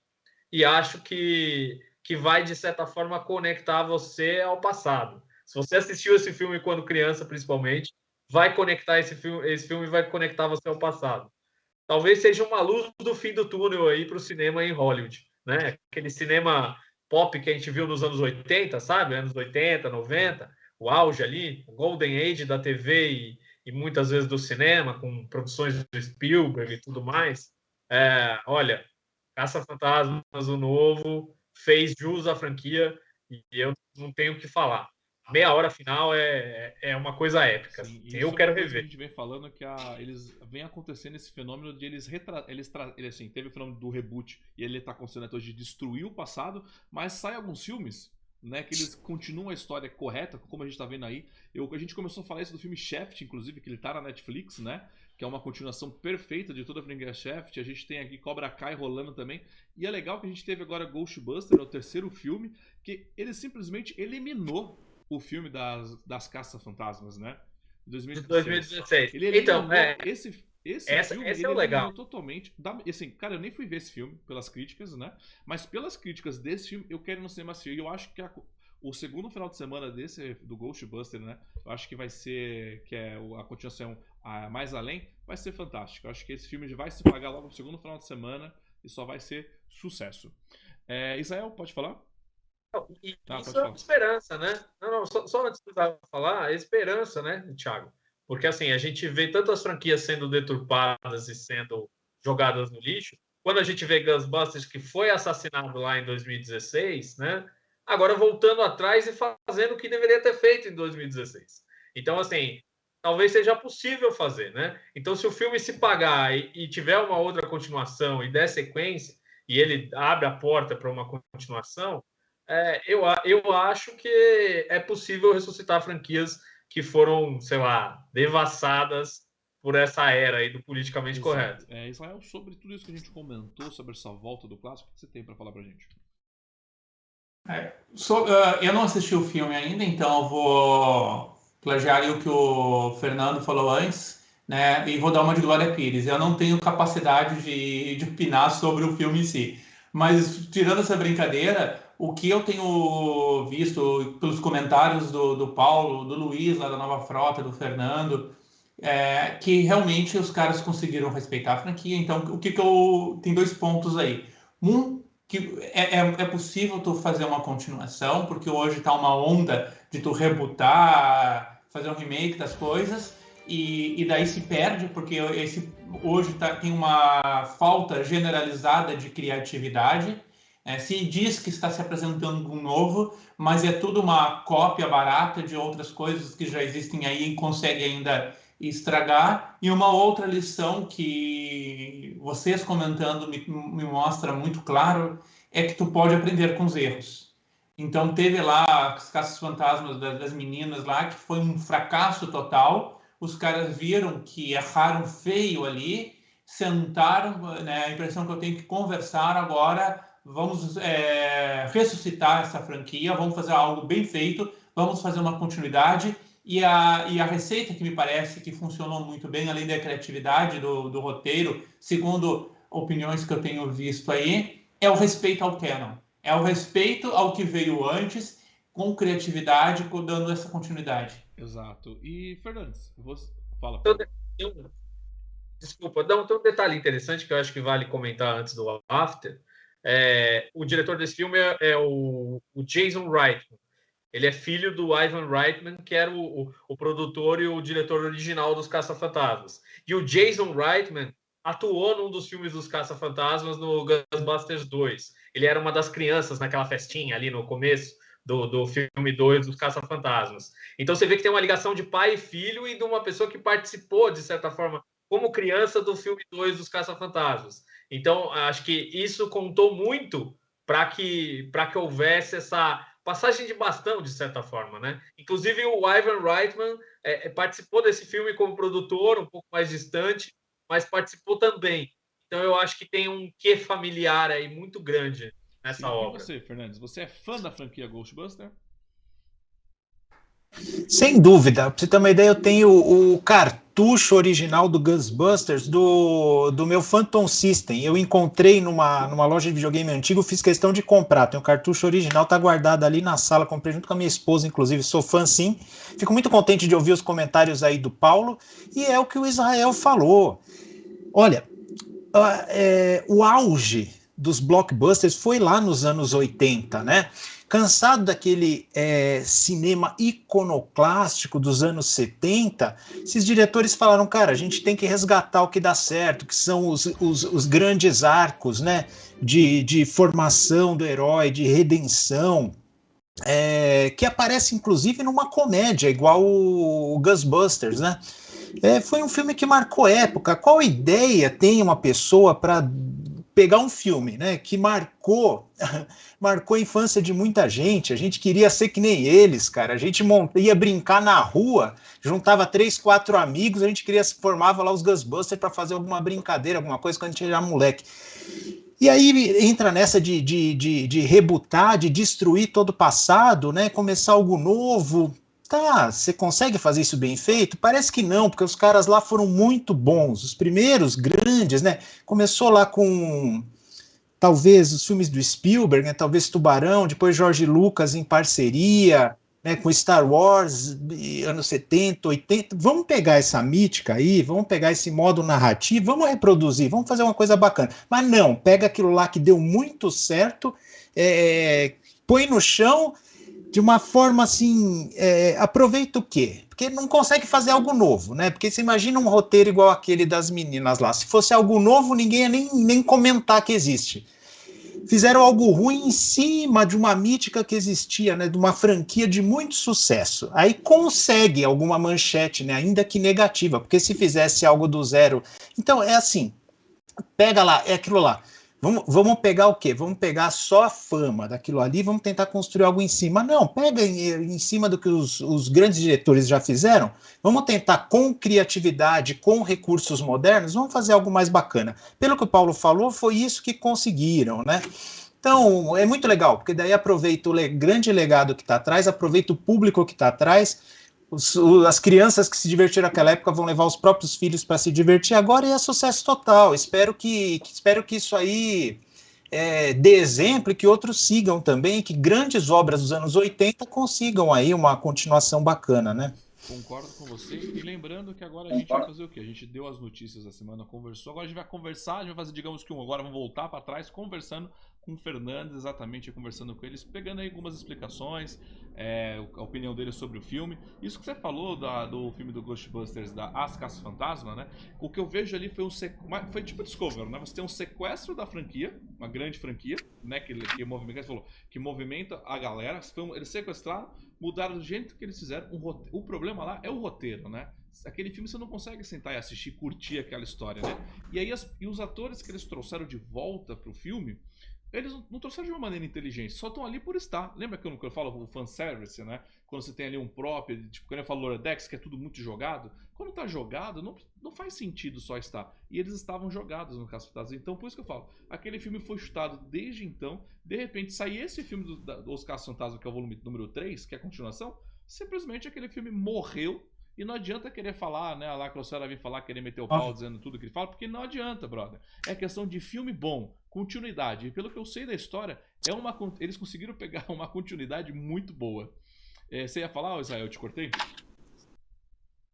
e acho que vai, de certa forma, conectar você ao passado. Se você assistiu esse filme quando criança, principalmente, vai conectar esse filme vai conectar você ao passado. Talvez seja uma luz do fim do túnel aí para o cinema em Hollywood, né? Aquele cinema pop que a gente viu nos anos 80, sabe? Anos 80, 90, o auge ali, o Golden Age da TV e muitas vezes do cinema, com produções do Spielberg e tudo mais. Olha, Caça-Fantasmas, o novo, fez jus à franquia e eu não tenho o que falar. Meia hora final é uma coisa épica. Sim, Eu isso é quero uma coisa que a rever. gente vem falando que eles vem acontecendo esse fenômeno de ele assim, teve o fenômeno do reboot e ele tá acontecendo até hoje de destruir o passado, mas sai alguns filmes, né, que eles continuam a história correta, como a gente tá vendo aí. A gente começou a falar isso do filme Shaft, inclusive, que ele tá na Netflix, né? Que é uma continuação perfeita de toda a franquia Shaft. A gente tem aqui Cobra Kai rolando também. E é legal que a gente teve agora Ghostbusters, é o terceiro filme, que ele simplesmente eliminou o filme das Caça-Fantasmas, né? De De 2016. 2016. Ele eliminou Então, esse filme, esse ele é o eliminou legal. totalmente. Assim, cara, eu nem fui ver esse filme pelas críticas, né? Mas pelas críticas desse filme, eu quero ir no cinema assistir. E eu acho que o segundo final de semana do Ghostbuster, né? Eu acho que vai ser, que é a continuação mais além, vai ser fantástico. Eu acho que esse filme vai se pagar logo no segundo final de semana e só vai ser sucesso. Israel, pode falar? Isso é uma esperança, né? Não, só antes de falar, é esperança, né, Thiago? Porque assim, a gente vê tantas franquias sendo deturpadas e sendo jogadas no lixo. Quando a gente vê Ghostbusters, que foi assassinado lá em 2016, né? Agora voltando atrás e fazendo o que deveria ter feito em 2016. Então, assim, talvez seja possível fazer, né? Então, se o filme se pagar e tiver uma outra continuação e der sequência, e ele abre a porta para uma continuação, eu acho que é possível ressuscitar franquias que foram, sei lá, devassadas por essa era aí do politicamente Exato. correto. Israel, sobre tudo isso que a gente comentou, sobre essa volta do clássico, o que você tem para falar pra gente? Eu não assisti o filme ainda, então eu vou plagiar o que o Fernando falou antes, né? E vou dar uma de Glória Pires. Eu não tenho capacidade de opinar sobre o filme em si. Mas, tirando essa brincadeira, o que eu tenho visto pelos comentários do Paulo, do Luiz, lá da Nova Frota, do Fernando, é que realmente os caras conseguiram respeitar a franquia. Então, tem dois pontos aí. Um, que é possível tu fazer uma continuação, porque hoje está uma onda de tu rebootar, fazer um remake das coisas, e daí se perde, porque hoje tem uma falta generalizada de criatividade. Se diz que está se apresentando um novo, mas é tudo uma cópia barata de outras coisas que já existem aí e consegue ainda estragar. E uma outra lição que vocês comentando me mostra muito claro é que tu pode aprender com os erros. Então teve lá as Caças-Fantasmas das meninas lá, que foi um fracasso total. Os caras viram que erraram feio ali, sentaram, né? A impressão que eu tenho que conversar agora, vamos ressuscitar essa franquia, vamos fazer algo bem feito, vamos fazer uma continuidade. E a receita que me parece que funcionou muito bem, além da criatividade do roteiro, segundo opiniões que eu tenho visto aí, é o respeito ao canon. É o respeito ao que veio antes, com criatividade, dando essa continuidade. Exato. E, Fernandes, você... Fala, Então, Fernando. desculpa, não, tem um detalhe interessante que eu acho que vale comentar antes do After. O diretor desse filme é o Jason Reitman. Ele é filho do Ivan Reitman, que era o produtor e o diretor original dos Caça-Fantasmas. E o Jason Reitman atuou num dos filmes dos Caça-Fantasmas no Ghostbusters 2. Ele era uma das crianças naquela festinha ali no começo do filme 2 dos Caça-Fantasmas. Então você vê que tem uma ligação de pai e filho e de uma pessoa que participou, de certa forma, como criança do filme 2 dos Caça-Fantasmas. Então, acho que isso contou muito para que houvesse essa passagem de bastão, de certa forma, né? Inclusive, o Ivan Reitman participou desse filme como produtor, um pouco mais distante, mas participou também. Então, eu acho que tem um quê familiar aí muito grande nessa Sim. E obra. você, Fernandes? Você é fã da franquia Ghostbuster? Sem dúvida. Pra você ter uma ideia, eu tenho o cartucho original do Ghostbusters do meu Phantom System. Eu encontrei numa loja de videogame antigo, fiz questão de comprar. Tem o cartucho original, tá guardado ali na sala. Comprei junto com a minha esposa, inclusive. Sou fã, sim. Fico muito contente de ouvir os comentários aí do Paulo. E é o que o Israel falou. Olha, o auge dos blockbusters foi lá nos anos 80, né? Cansado daquele cinema iconoclástico dos anos 70, esses diretores falaram, cara, a gente tem que resgatar o que dá certo, que são os grandes arcos, né? De formação do herói, de redenção, que aparece inclusive numa comédia, igual o Ghostbusters, né? Foi um filme que marcou época. Qual ideia tem uma pessoa para pegar um filme, né, que marcou a infância de muita gente? A gente queria ser que nem eles, cara. A gente ia brincar na rua, juntava 3, 4 amigos, a gente formava lá os Ghostbusters para fazer alguma brincadeira, alguma coisa quando a gente era moleque. E aí entra nessa de rebutar, de destruir todo o passado, né? Começar algo novo. Tá, você consegue fazer isso bem feito? Parece que não, porque os caras lá foram muito bons. Os primeiros grandes, né? Começou lá com talvez os filmes do Spielberg, né? Talvez Tubarão, depois George Lucas em parceria, né, com Star Wars, anos 70, 80. Vamos pegar essa mítica aí, vamos pegar esse modo narrativo, vamos reproduzir, vamos fazer uma coisa bacana. Mas não, pega aquilo lá que deu muito certo, põe no chão de uma forma assim, aproveita o quê? Porque não consegue fazer algo novo, né? Porque você imagina um roteiro igual aquele das meninas lá. Se fosse algo novo, ninguém ia nem comentar que existe. Fizeram algo ruim em cima de uma mítica que existia, né? De uma franquia de muito sucesso. Aí consegue alguma manchete, né? Ainda que negativa, porque se fizesse algo do zero... Então, é assim, pega lá, é aquilo lá. Vamos pegar o quê? Vamos pegar só a fama daquilo ali, vamos tentar construir algo em cima. Não, pega em cima do que os grandes diretores já fizeram, vamos tentar com criatividade, com recursos modernos, vamos fazer algo mais bacana. Pelo que o Paulo falou, foi isso que conseguiram, né? Então, é muito legal, porque daí aproveita o grande legado que está atrás, aproveita o público que está atrás, as crianças que se divertiram naquela época vão levar os próprios filhos para se divertir agora e é sucesso total. Espero que isso aí dê exemplo e que outros sigam também, que grandes obras dos anos 80 consigam aí uma continuação bacana, né? Concordo com você. E lembrando que agora a gente vai fazer o quê? A gente deu as notícias da semana, conversou. Agora a gente vai conversar, a gente vai fazer, digamos que agora vamos voltar para trás, conversando com o Fernandes, exatamente conversando com eles, pegando aí algumas explicações, a opinião dele sobre o filme. Isso que você falou do filme do Ghostbusters, da As Caça-Fantasma, né? O que eu vejo ali foi foi tipo Discovery, né? Você tem um sequestro da franquia, uma grande franquia, né? Que movimenta a galera. Eles sequestraram, mudaram do jeito que eles fizeram. O problema lá é o roteiro, né? Aquele filme você não consegue sentar e assistir, curtir aquela história, né? E aí os atores que eles trouxeram de volta pro filme, eles não trouxeram de uma maneira inteligente, só estão ali por estar. Lembra que eu falo o fanservice, né? Quando você tem ali um próprio, tipo, quando eu falo Loradex, que é tudo muito jogado. Quando tá jogado, não faz sentido só estar. E eles estavam jogados no Caça Fantasma. Então, por isso que eu falo, aquele filme foi chutado desde então. De repente, sai esse filme dos Caça Fantasma, que é o volume número 3, que é a continuação. Simplesmente aquele filme morreu. E não adianta querer falar, né? A Lacrosfera vir falar, querer meter o pau dizendo tudo que ele fala, porque não adianta, brother. É questão de filme bom, continuidade. E pelo que eu sei da história, eles conseguiram pegar uma continuidade muito boa. Você ia falar, Israel? Eu te cortei?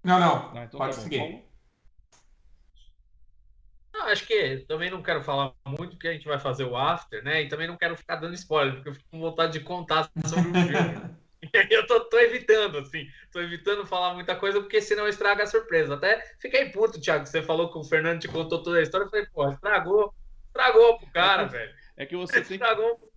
Não. Então Pode tá bom. seguir. Paulo? Não, acho que também não quero falar muito, porque a gente vai fazer o after, né? E também não quero ficar dando spoiler, porque eu fico com vontade de contar sobre o filme. E aí eu tô evitando, assim. Tô evitando falar muita coisa, porque senão estraga a surpresa. Até fiquei puto, Thiago, que você falou que o Fernando te contou toda a história. Eu falei, pô, estragou pro cara, velho. É que você tem que... Estragou pro cara.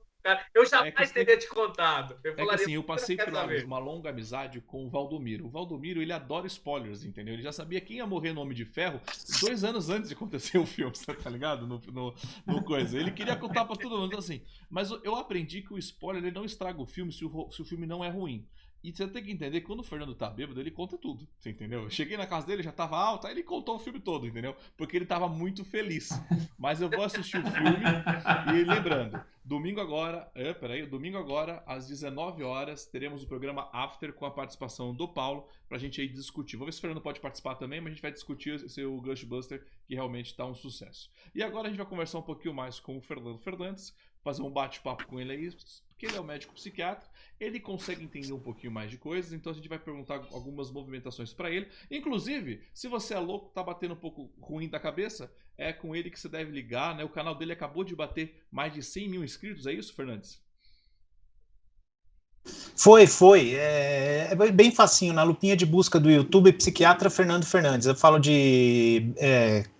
Eu jamais você teria te contado. Eu É que falaria, assim, eu passei "Você por não quer saber?" uma longa amizade com o Valdomiro. O Valdomiro, ele adora spoilers, entendeu? Ele já sabia quem ia morrer no Homem de Ferro 2 anos antes de acontecer o filme, você tá ligado? No coisa. Ele queria contar pra todo mundo, assim. Mas eu aprendi que o spoiler, ele não estraga o filme se o filme não é ruim. E você tem que entender que quando o Fernando tá bêbado, ele conta tudo, você entendeu? Eu cheguei na casa dele, já tava alto, aí ele contou o filme todo, entendeu? Porque ele tava muito feliz. Mas eu vou assistir o filme e lembrando, domingo agora, às 19 horas, teremos o programa After com a participação do Paulo pra gente aí discutir. Vou ver se o Fernando pode participar também, mas a gente vai discutir o Ghostbuster, que realmente tá um sucesso. E agora a gente vai conversar um pouquinho mais com o Fernando Fernandes, fazer um bate-papo com ele aí, porque ele é um médico psiquiatra, ele consegue entender um pouquinho mais de coisas, então a gente vai perguntar algumas movimentações para ele. Inclusive, se você é louco, tá batendo um pouco ruim da cabeça, é com ele que você deve ligar, né? O canal dele acabou de bater mais de 100 mil inscritos, é isso, Fernandes? Foi. É bem facinho. Na lupinha de busca do YouTube, psiquiatra Fernando Fernandes. Eu falo de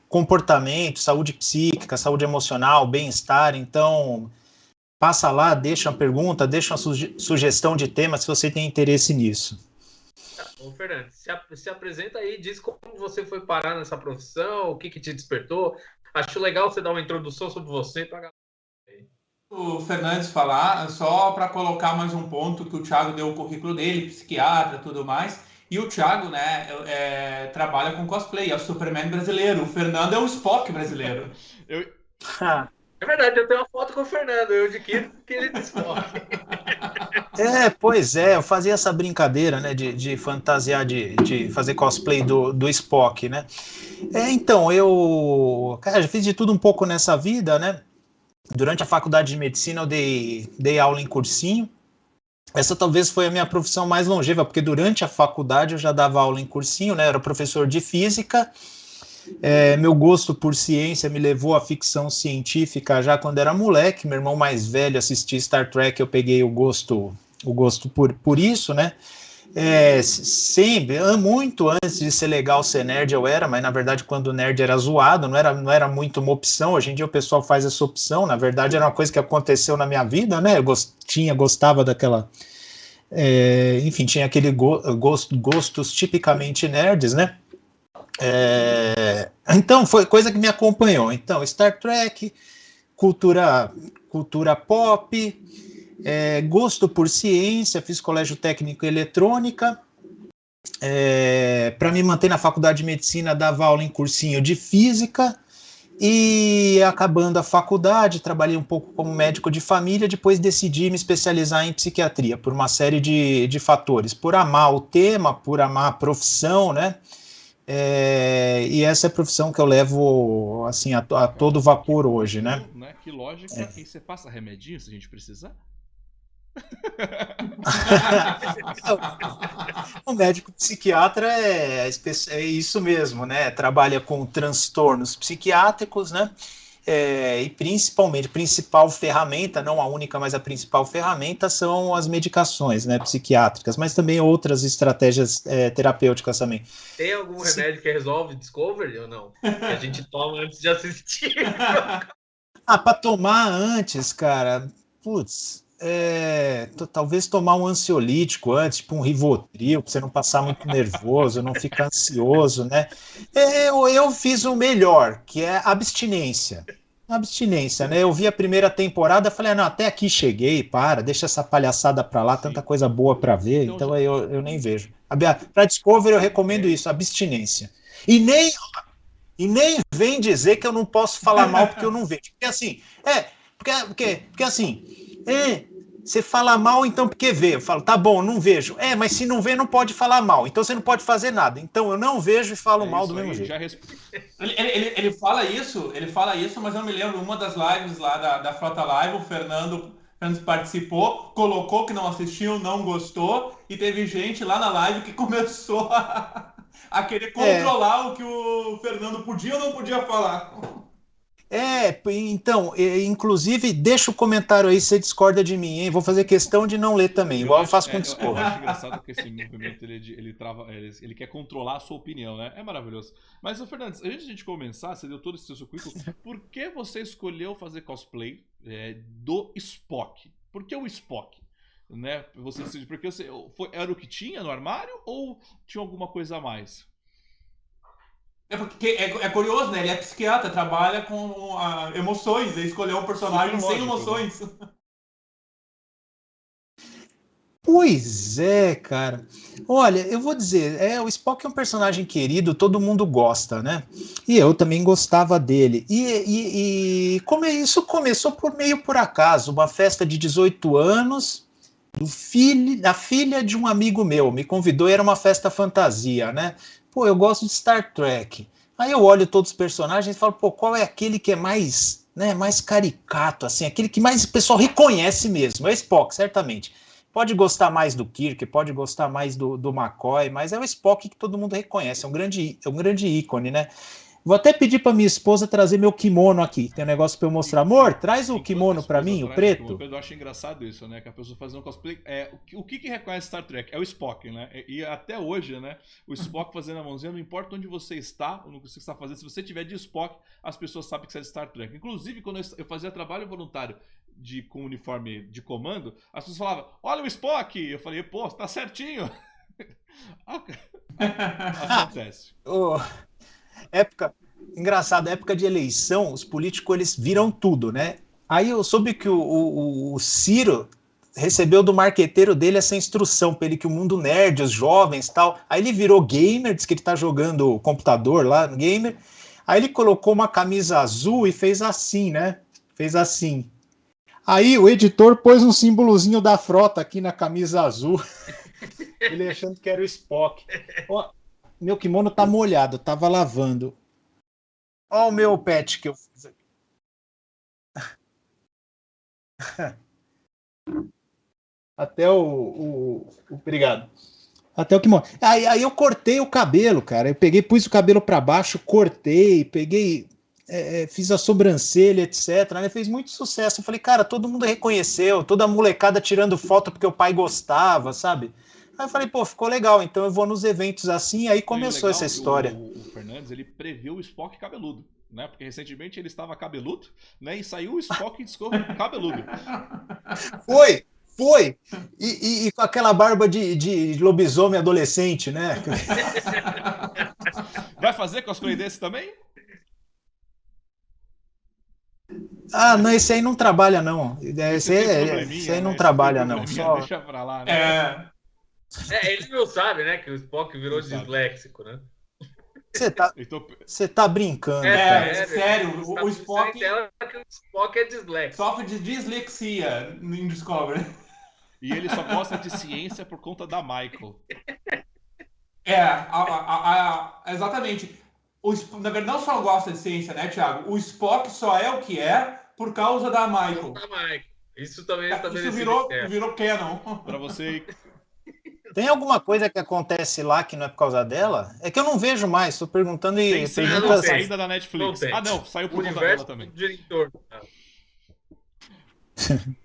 comportamento, saúde psíquica, saúde emocional, bem-estar. Então, passa lá, deixa uma pergunta, deixa uma sugestão de tema se você tem interesse nisso. Ô, Fernando, se apresenta aí, diz como você foi parar nessa profissão, o que te despertou. Acho legal você dar uma introdução sobre você pra galera. O Fernandes falar, só para colocar mais um ponto que o Thiago deu o currículo dele, psiquiatra e tudo mais. E o Thiago, né, trabalha com cosplay, é o Superman brasileiro. O Fernando é o Spock brasileiro. É verdade, eu tenho uma foto com o Fernando, eu de que ele de Spock. Pois é, eu fazia essa brincadeira, né, de fantasiar, de fazer cosplay do Spock, né. Então, já fiz de tudo um pouco nessa vida, né. Durante a faculdade de medicina eu dei aula em cursinho. Essa talvez foi a minha profissão mais longeva, porque durante a faculdade eu já dava aula em cursinho, né, era professor de física. Meu gosto por ciência me levou à ficção científica já quando era moleque. Meu irmão mais velho assistia Star Trek, eu peguei o gosto por isso, né? Sempre, muito antes de ser legal ser nerd eu era, mas na verdade quando nerd era zoado, não era muito uma opção. Hoje em dia o pessoal faz essa opção, na verdade era uma coisa que aconteceu na minha vida, né? Eu gostava daquela... enfim, tinha aquele gostos tipicamente nerds, né? Então foi coisa que me acompanhou. Então, Star Trek, cultura pop, gosto por ciência, fiz colégio técnico em eletrônica. Para me manter na faculdade de medicina, dava aula em cursinho de física. E acabando a faculdade, trabalhei um pouco como médico de família, depois decidi me especializar em psiquiatria, por uma série de fatores. Por amar o tema, por amar a profissão, né? E essa é a profissão que eu levo assim, a todo vapor hoje, né? Que lógica, e você passa remedinho se a gente precisar? O médico psiquiatra é isso mesmo, né? Trabalha com transtornos psiquiátricos, né? E principalmente, a principal ferramenta, não a única, mas a principal ferramenta são as medicações, né, psiquiátricas, mas também outras estratégias terapêuticas também. Tem algum remédio que resolve Discovery ou não? Que a gente toma antes de assistir? Para tomar antes, cara, putz, talvez tomar um ansiolítico antes, tipo um Rivotril, para você não passar muito nervoso, não ficar ansioso, né? Eu fiz o melhor, que é abstinência. Abstinência, né? Eu vi a primeira temporada, falei, não, até aqui cheguei, deixa essa palhaçada pra lá, tanta coisa boa pra ver, então eu nem vejo. Pra Discovery eu recomendo isso, abstinência. E nem vem dizer que eu não posso falar mal porque eu não vejo. Porque assim, Você fala mal, então por que vê? Eu falo, tá bom, não vejo. Mas se não vê, não pode falar mal. Então você não pode fazer nada. Então eu não vejo e falo mal do mesmo jeito. Ele fala isso, mas eu me lembro, uma das lives lá da Frota Live, o Fernando participou, colocou que não assistiu, não gostou, e teve gente lá na live que começou a querer controlar o que o Fernando podia ou não podia falar. Então, inclusive, deixa o comentário aí se você discorda de mim, hein? Vou fazer questão de não ler também, igual eu faço com o Discord. Eu acho engraçado que esse movimento ele quer controlar a sua opinião, né? É maravilhoso. Mas, Fernandes, antes de a gente começar, você deu todo esse seu currículo, por que você escolheu fazer cosplay do Spock? Por que o Spock? Né? Porque era o que tinha no armário ou tinha alguma coisa a mais? Porque é curioso, né? Ele é psiquiatra, trabalha com emoções, ele escolheu um personagem sem emoções. Né? Pois é, cara. Olha, eu vou dizer, o Spock é um personagem querido, todo mundo gosta, né? E eu também gostava dele. Isso começou meio por acaso, uma festa de 18 anos, da filha de um amigo meu, me convidou, era uma festa fantasia, né? Pô, eu gosto de Star Trek. Aí eu olho todos os personagens e falo, pô, qual é aquele que é mais, né, mais caricato, assim, aquele que mais o pessoal reconhece mesmo? É o Spock, certamente. Pode gostar mais do Kirk, pode gostar mais do McCoy, mas é o Spock que todo mundo reconhece, é um grande ícone, né? Vou até pedir para minha esposa trazer meu kimono aqui. Tem um negócio para eu mostrar. Amor, traz o kimono para mim, o preto. Eu acho engraçado isso, né? Que a pessoa fazendo cosplay. O que reconhece Star Trek? É o Spock, né? E até hoje, né? O Spock fazendo a mãozinha, não importa onde você está, ou no que você está fazendo, se você tiver de Spock, as pessoas sabem que você é de Star Trek. Inclusive, quando eu fazia trabalho voluntário com uniforme de comando, as pessoas falavam, olha o Spock! Eu falei, pô, tá certinho. Acontece. Época de eleição, os políticos eles viram tudo, né? Aí eu soube que o Ciro recebeu do marqueteiro dele essa instrução para ele que o mundo nerd, os jovens tal. Aí ele virou gamer, diz que ele tá jogando computador lá no gamer. Aí ele colocou uma camisa azul e fez assim, né? Fez assim. Aí o editor pôs um símbolozinho da frota aqui na camisa azul. Ele achando que era o Spock. Ó, meu kimono tá molhado, tava lavando. Olha o meu pet que eu fiz aqui. Até obrigado. Até o kimono. Aí eu cortei o cabelo, cara. Eu pus o cabelo para baixo, cortei, fiz a sobrancelha, etc. Né? Fez muito sucesso. Eu falei, cara, todo mundo reconheceu, toda a molecada tirando foto porque o pai gostava, sabe? Aí eu falei, pô, ficou legal, então eu vou nos eventos assim, aí começou essa história. O Fernandes, ele previu o Spock cabeludo, né? Porque recentemente ele estava cabeludo, né? E saiu o Spock cabeludo. Foi! E com aquela barba de lobisomem adolescente, né? Vai fazer cosplay desse também? Ah, não, esse aí não trabalha, não. Esse aí não trabalha, não. Só... Deixa pra lá, né? Ele não sabe, né? Que o Spock virou disléxico, né? Você tá brincando. Sério, o Spock. Que o Spock é disléxico. Sofre de dislexia em Discovery. E ele só gosta de ciência por conta da Michael. Exatamente. Na verdade, não só gosta de ciência, né, Thiago? O Spock só é o que é por causa da Michael. Isso também Isso virou canon. Pra você. Tem alguma coisa que acontece lá que não é por causa dela? É que eu não vejo mais, tô perguntando e... Tem saída da Netflix. Não, saiu por conta dela também. Diretor.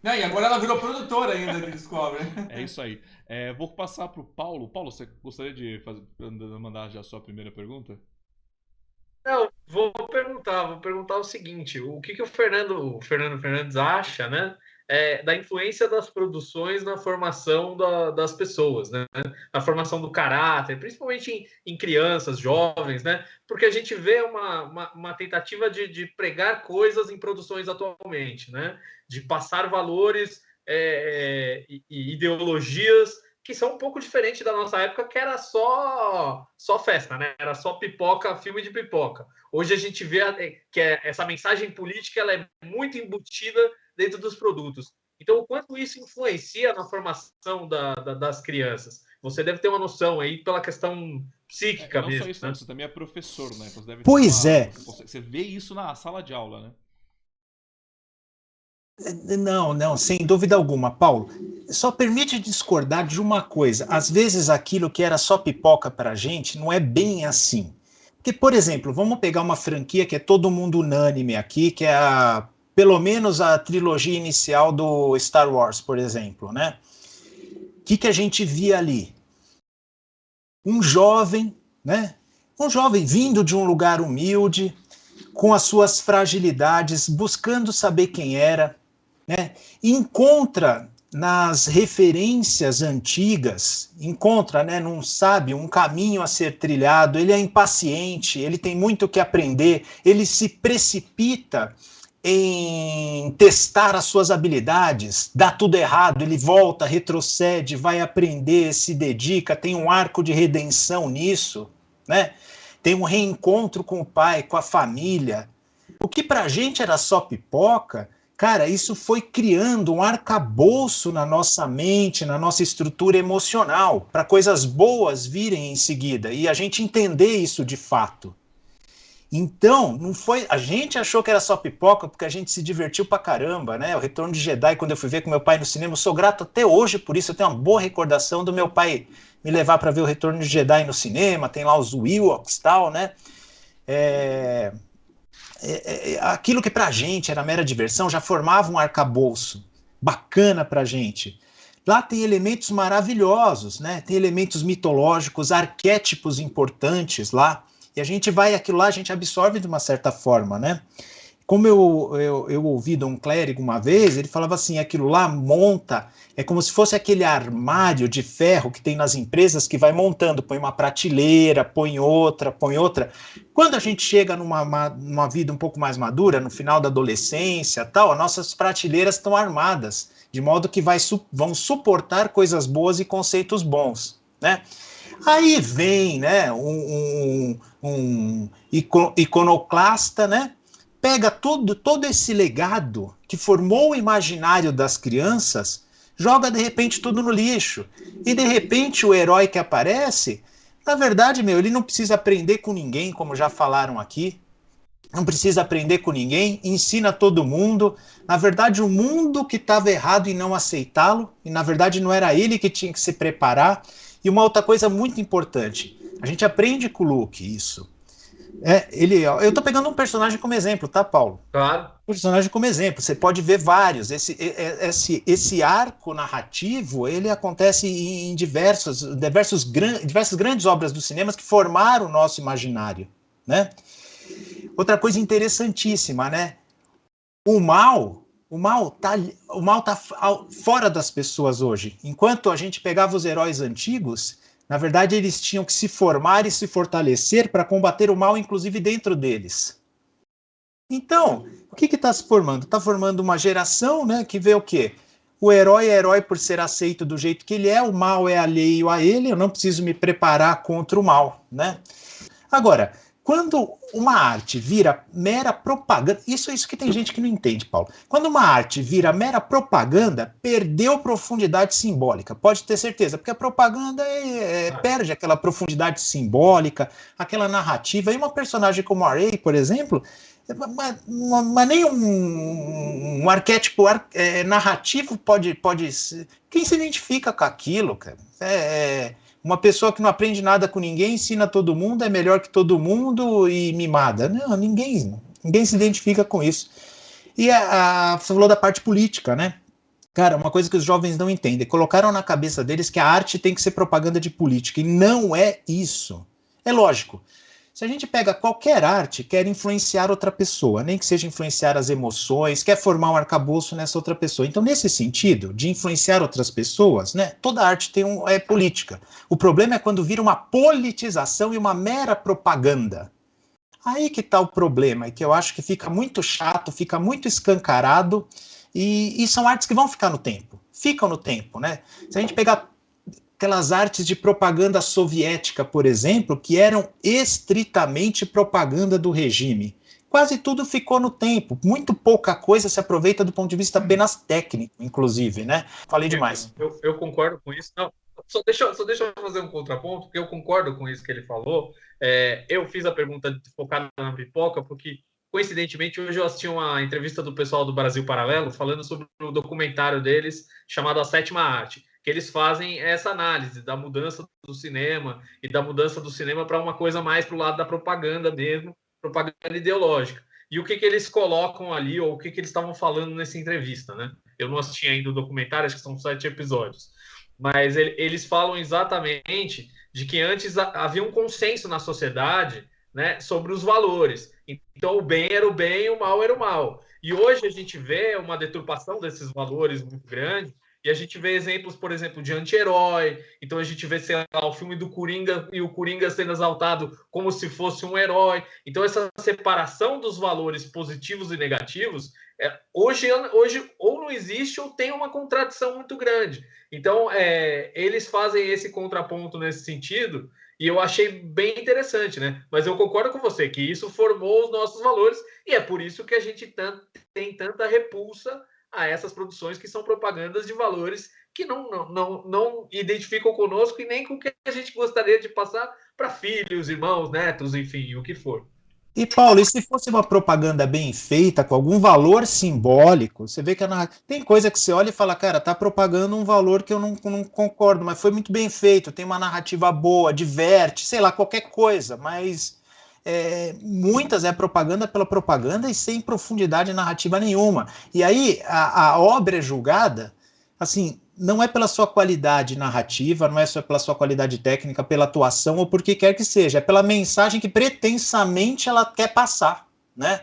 E agora ela virou produtora ainda de Discovery. É isso aí. Vou passar pro Paulo. Paulo, você gostaria de mandar já a sua primeira pergunta? Não, vou perguntar o seguinte, o que o Fernando Fernandes acha, né, da influência das produções na formação das pessoas, né, na formação do caráter, principalmente em crianças, jovens, né, porque a gente vê uma tentativa de pregar coisas em produções atualmente, né, de passar valores e ideologias que são um pouco diferentes da nossa época, que era só festa, né? Era só pipoca, filme de pipoca. Hoje a gente vê que essa mensagem política ela é muito embutida dentro dos produtos. Então, o quanto isso influencia na formação das crianças? Você deve ter uma noção aí pela questão psíquica Não só mesmo, isso, né? não, você também é professor, né? Você deve ter Pois é. Você vê isso na sala de aula, né? Não, sem dúvida alguma, Paulo. Só permite discordar de uma coisa. Às vezes aquilo que era só pipoca para a gente não é bem assim. Porque, por exemplo, vamos pegar uma franquia que é todo mundo unânime aqui, que é pelo menos a trilogia inicial do Star Wars, por exemplo, né? O que a gente via ali? Um jovem, né? Um jovem vindo de um lugar humilde, com as suas fragilidades, buscando saber quem era, né? Encontra nas referências antigas, encontra, né, não sabe, um caminho a ser trilhado, ele é impaciente, ele tem muito o que aprender, ele se precipita em testar as suas habilidades, dá tudo errado, ele volta, retrocede, vai aprender, se dedica, tem um arco de redenção nisso, né? Tem um reencontro com o pai, com a família. O que pra gente era só pipoca, cara, isso foi criando um arcabouço na nossa mente, na nossa estrutura emocional, para coisas boas virem em seguida e a gente entender isso de fato. Então, não foi. A gente achou que era só pipoca porque a gente se divertiu pra caramba, né? O Retorno de Jedi, quando eu fui ver com meu pai no cinema, eu sou grato até hoje por isso. Eu tenho uma boa recordação do meu pai me levar para ver o Retorno de Jedi no cinema. Tem lá os Ewoks e tal, né? Aquilo que pra gente era mera diversão já formava um arcabouço bacana pra gente. Lá tem elementos maravilhosos, né? Tem elementos mitológicos, arquétipos importantes lá. E a gente vai, aquilo lá a gente absorve de uma certa forma, né? Como eu ouvi de um clérigo uma vez, ele falava assim, aquilo lá monta, é como se fosse aquele armário de ferro que tem nas empresas que vai montando, põe uma prateleira, põe outra. Quando a gente chega numa vida um pouco mais madura, no final da adolescência, tal, as nossas prateleiras estão armadas, de modo que vão suportar coisas boas e conceitos bons, né? Aí vem, né, um iconoclasta, né, pega todo esse legado que formou o imaginário das crianças, joga de repente tudo no lixo. E de repente o herói que aparece, na verdade, ele não precisa aprender com ninguém, como já falaram aqui. Não precisa aprender com ninguém, ensina todo mundo. Na verdade, o mundo que estava errado em não aceitá-lo, e na verdade não era ele que tinha que se preparar. E uma outra coisa muito importante, a gente aprende com o Luke isso. Eu tô pegando um personagem como exemplo, tá, Paulo? Claro. Um personagem como exemplo, você pode ver vários. Esse arco narrativo, ele acontece em diversas grandes obras dos cinemas que formaram o nosso imaginário, né? Outra coisa interessantíssima, né? O mal tá fora das pessoas hoje. Enquanto a gente pegava os heróis antigos, na verdade eles tinham que se formar e se fortalecer para combater o mal, inclusive dentro deles. Então, o que está se formando? Está formando uma geração, né, que vê o quê? O herói é herói por ser aceito do jeito que ele é, o mal é alheio a ele, eu não preciso me preparar contra o mal, né? Agora, quando uma arte vira mera propaganda, isso que tem gente que não entende, Paulo. Quando uma arte vira mera propaganda, perdeu profundidade simbólica, pode ter certeza, porque a propaganda perde aquela profundidade simbólica, aquela narrativa. E uma personagem como a Rey, por exemplo, mas nem um arquétipo narrativo pode ser. Quem se identifica com aquilo, cara? Uma pessoa que não aprende nada com ninguém, ensina todo mundo, é melhor que todo mundo e mimada. Não, ninguém se identifica com isso. E você falou da parte política, né? Cara, uma coisa que os jovens não entendem, colocaram na cabeça deles que a arte tem que ser propaganda de política, e não é isso. É lógico. Se a gente pega qualquer arte, quer influenciar outra pessoa, nem que seja influenciar as emoções, quer formar um arcabouço nessa outra pessoa. Então, nesse sentido, de influenciar outras pessoas, né, toda arte é política. O problema é quando vira uma politização e uma mera propaganda. Aí que está o problema, e que eu acho que fica muito chato, fica muito escancarado, e são artes que vão ficar no tempo. Ficam no tempo, né? Se a gente pegar aquelas artes de propaganda soviética, por exemplo, que eram estritamente propaganda do regime. quase tudo ficou no tempo. Muito pouca coisa se aproveita do ponto de vista apenas técnico, inclusive, né? Falei demais. Eu concordo com isso. Não, só deixa eu fazer um contraponto, porque eu concordo com isso que ele falou. Eu fiz a pergunta focada na pipoca, porque, coincidentemente, hoje eu assisti uma entrevista do pessoal do Brasil Paralelo falando sobre o documentário deles chamado A Sétima Arte, que eles fazem essa análise da mudança do cinema e da mudança do cinema para uma coisa mais para o lado da propaganda mesmo, propaganda ideológica. E o que eles colocam ali, ou o que eles estavam falando nessa entrevista, né? Eu não assisti ainda o documentário, acho que são 7 episódios. Mas eles falam exatamente de que antes havia um consenso na sociedade, né, sobre os valores. Então, o bem era o bem e o mal era o mal. E hoje a gente vê uma deturpação desses valores muito grande, e a gente vê exemplos, por exemplo, de anti-herói. Então a gente vê, sei lá, o filme do Coringa e o Coringa sendo exaltado como se fosse um herói. Então essa separação dos valores positivos e negativos, hoje ou não existe ou tem uma contradição muito grande. Então eles fazem esse contraponto nesse sentido, e eu achei bem interessante, né? Mas eu concordo com você que isso formou os nossos valores, e é por isso que a gente tem tanta repulsa a essas produções que são propagandas de valores que não identificam conosco e nem com o que a gente gostaria de passar para filhos, irmãos, netos, enfim, o que for. E, Paulo, e se fosse uma propaganda bem feita, com algum valor simbólico, você vê que tem coisa que você olha e fala, cara, tá propagando um valor que eu não concordo, mas foi muito bem feito, tem uma narrativa boa, diverte, sei lá, qualquer coisa, mas muitas é propaganda pela propaganda e sem profundidade narrativa nenhuma. E aí a obra é julgada, assim, não é pela sua qualidade narrativa, não é só pela sua qualidade técnica, pela atuação ou por que quer que seja, é pela mensagem que pretensamente ela quer passar, né?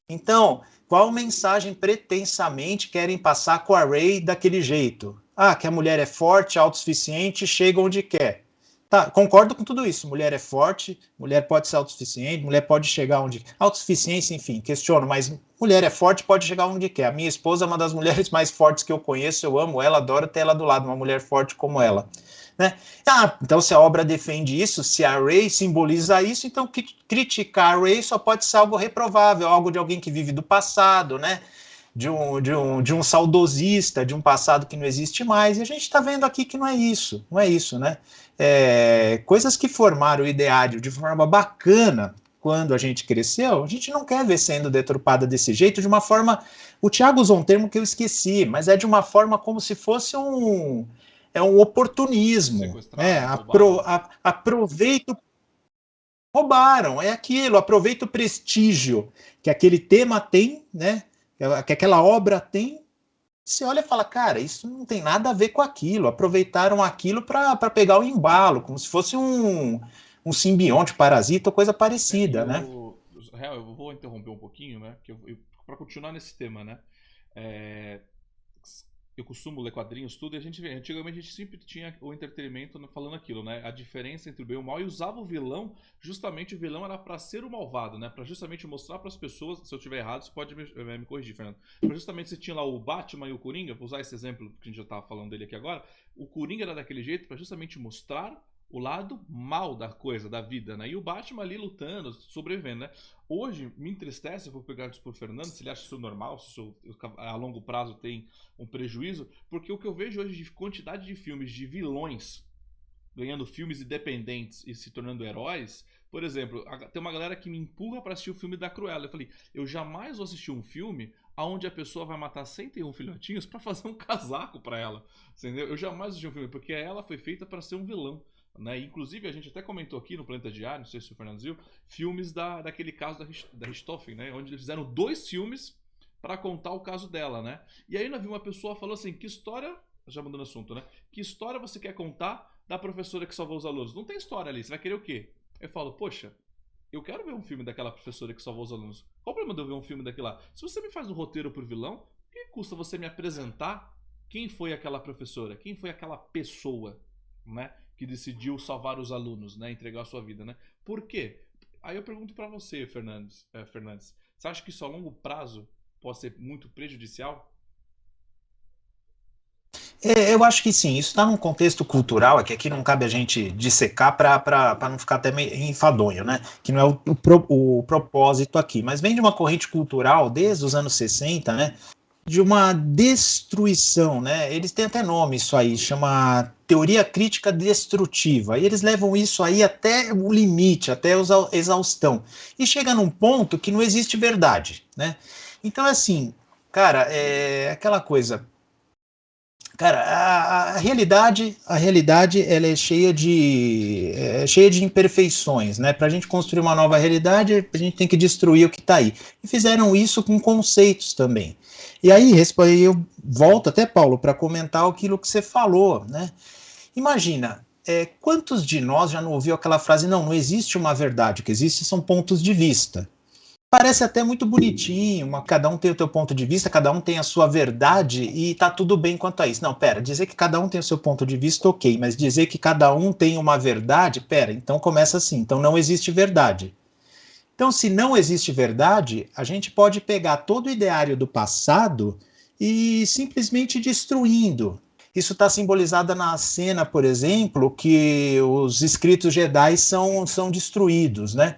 Então, qual mensagem pretensamente querem passar com a Rey daquele jeito? Ah, que a mulher é forte, autossuficiente, chega onde quer. Tá, concordo com tudo isso. Mulher é forte, mulher pode ser autossuficiente, mulher pode chegar onde... Autossuficiência, enfim, questiono, mas mulher é forte, pode chegar onde quer. A minha esposa é uma das mulheres mais fortes que eu conheço, eu amo ela, adoro ter ela do lado, uma mulher forte como ela. Né? Então se a obra defende isso, se a Rey simboliza isso, então criticar a Rey só pode ser algo reprovável, algo de alguém que vive do passado, né? De um saudosista, de um passado que não existe mais, e a gente está vendo aqui que não é isso, né? Coisas que formaram o ideário de forma bacana quando a gente cresceu, a gente não quer ver sendo deturpada desse jeito, de uma forma, o Thiago usou um termo que eu esqueci, mas é de uma forma como se fosse um oportunismo, né? Aproveito, roubaram, é aquilo, aproveita o prestígio que aquele tema tem, né? Que aquela obra tem, você olha e fala, cara, isso não tem nada a ver com aquilo, aproveitaram aquilo para pegar o embalo, como se fosse um simbionte, parasita ou coisa parecida, né? Eu vou interromper um pouquinho, né? Para continuar nesse tema, né? Eu costumo ler quadrinhos, tudo, e antigamente a gente sempre tinha o entretenimento falando aquilo, né? A diferença entre o bem e o mal, e usava o vilão, justamente o vilão era para ser o malvado, né? Para justamente mostrar para as pessoas, se eu estiver errado, você pode me corrigir, Fernando. Pra justamente você tinha lá o Batman e o Coringa, vou usar esse exemplo que a gente já estava falando dele aqui agora, o Coringa era daquele jeito para justamente mostrar o lado mal da coisa, da vida, né? E o Batman ali lutando, sobrevivendo, né? Hoje, me entristece, eu vou pegar isso por Fernando, se ele acha isso normal, se isso a longo prazo tem um prejuízo, porque o que eu vejo hoje de quantidade de filmes de vilões ganhando filmes independentes e se tornando heróis, por exemplo, tem uma galera que me empurra para assistir o filme da Cruella. Eu falei, eu jamais vou assistir um filme onde a pessoa vai matar 101 filhotinhos para fazer um casaco para ela, entendeu? Eu jamais assisti um filme, porque ela foi feita para ser um vilão. Né? Inclusive, a gente até comentou aqui no Planeta Diário, não sei se o Fernando viu, filmes daquele caso da Richthofen, né? Onde eles fizeram 2 filmes para contar o caso dela, né? E aí eu vi uma pessoa falou assim, que história, já mudando o assunto, né? Que história você quer contar da professora que salvou os alunos? Não tem história ali, você vai querer o quê? Eu falo, poxa, eu quero ver um filme daquela professora que salvou os alunos. Qual o problema de eu ver um filme daquele lá? Se você me faz um roteiro por vilão, o que custa você me apresentar quem foi aquela professora? Quem foi aquela pessoa, né? Que decidiu salvar os alunos, né? Entregar a sua vida, né? Por quê? Aí eu pergunto para você, Fernandes, você acha que isso a longo prazo pode ser muito prejudicial? Eu acho que sim, isso está num contexto cultural, é que aqui não cabe a gente dissecar para não ficar até meio enfadonho, né? Que não é o propósito aqui, mas vem de uma corrente cultural desde os anos 60, né? De uma destruição, né? Eles têm até nome isso aí, chama teoria crítica destrutiva, e eles levam isso aí até o limite, até a exaustão, e chega num ponto que não existe verdade, né? Então, assim, cara, é aquela coisa. Cara, a realidade ela é cheia de imperfeições, né? Para a gente construir uma nova realidade, a gente tem que destruir o que está aí. E fizeram isso com conceitos também. E aí, eu volto até, Paulo, para comentar aquilo que você falou, né? Imagina, quantos de nós já não ouviu aquela frase, não existe uma verdade, o que existe são pontos de vista. Parece até muito bonitinho, cada um tem o seu ponto de vista, cada um tem a sua verdade e tá tudo bem quanto a isso. Não, pera, dizer que cada um tem o seu ponto de vista, ok, mas dizer que cada um tem uma verdade, pera, então começa assim, então não existe verdade. Então, se não existe verdade, a gente pode pegar todo o ideário do passado e simplesmente destruindo. Isso está simbolizado na cena, por exemplo, que os escritos Jedi são destruídos, né?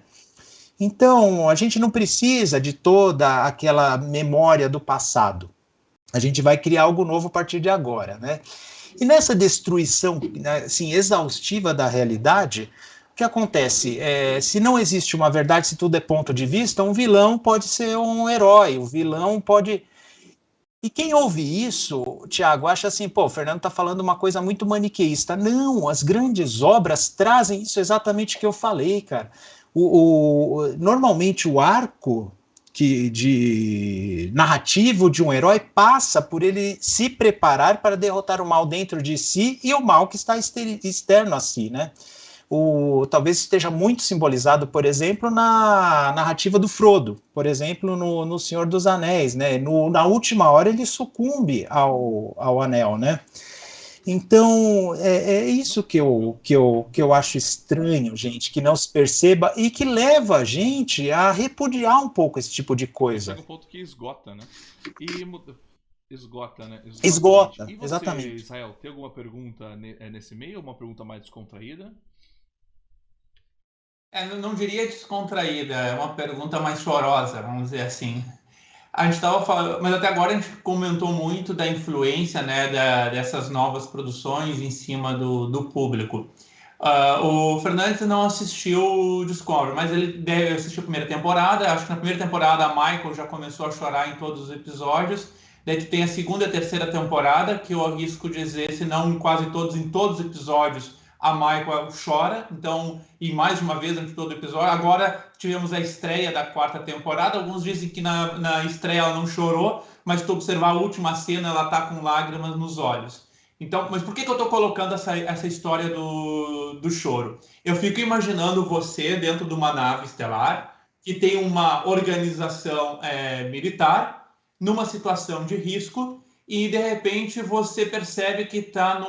Então, a gente não precisa de toda aquela memória do passado. A gente vai criar algo novo a partir de agora, né? E nessa destruição, assim, exaustiva da realidade, o que acontece? Se não existe uma verdade, se tudo é ponto de vista, um vilão pode ser um herói, o vilão pode... E quem ouve isso, Tiago, acha assim, pô, o Fernando está falando uma coisa muito maniqueísta. Não, as grandes obras trazem isso exatamente que eu falei, cara. Normalmente o arco de narrativo de um herói passa por ele se preparar para derrotar o mal dentro de si e o mal que está externo a si, né? Talvez esteja muito simbolizado, por exemplo, na narrativa do Frodo, por exemplo, no Senhor dos Anéis, né? Na última hora ele sucumbe ao anel, né? Então, é isso que eu acho estranho, gente, que não se perceba e que leva a gente a repudiar um pouco esse tipo de coisa. Chega um ponto que esgota, né? Esgota, né? Esgota, E você, exatamente. Israel, tem alguma pergunta nesse meio ou uma pergunta mais descontraída? Não diria descontraída, é uma pergunta mais chorosa, vamos dizer assim. A gente estava falando, mas até agora a gente comentou muito da influência, né, dessas novas produções em cima do público. O Fernandes não assistiu Discovery, mas ele deve assistir a primeira temporada. Acho que na primeira temporada a Michael já começou a chorar em todos os episódios. Daí tem a segunda e a terceira temporada, que eu arrisco dizer, se não em quase todos, em todos os episódios, a Michael chora. Então, e mais uma vez durante todo o episódio. Agora tivemos a estreia da quarta temporada. Alguns dizem que na estreia ela não chorou, mas se tu observar a última cena, ela tá com lágrimas nos olhos. Então, mas por que eu estou colocando essa história do choro? Eu fico imaginando você dentro de uma nave estelar que tem uma organização militar numa situação de risco e de repente você percebe que está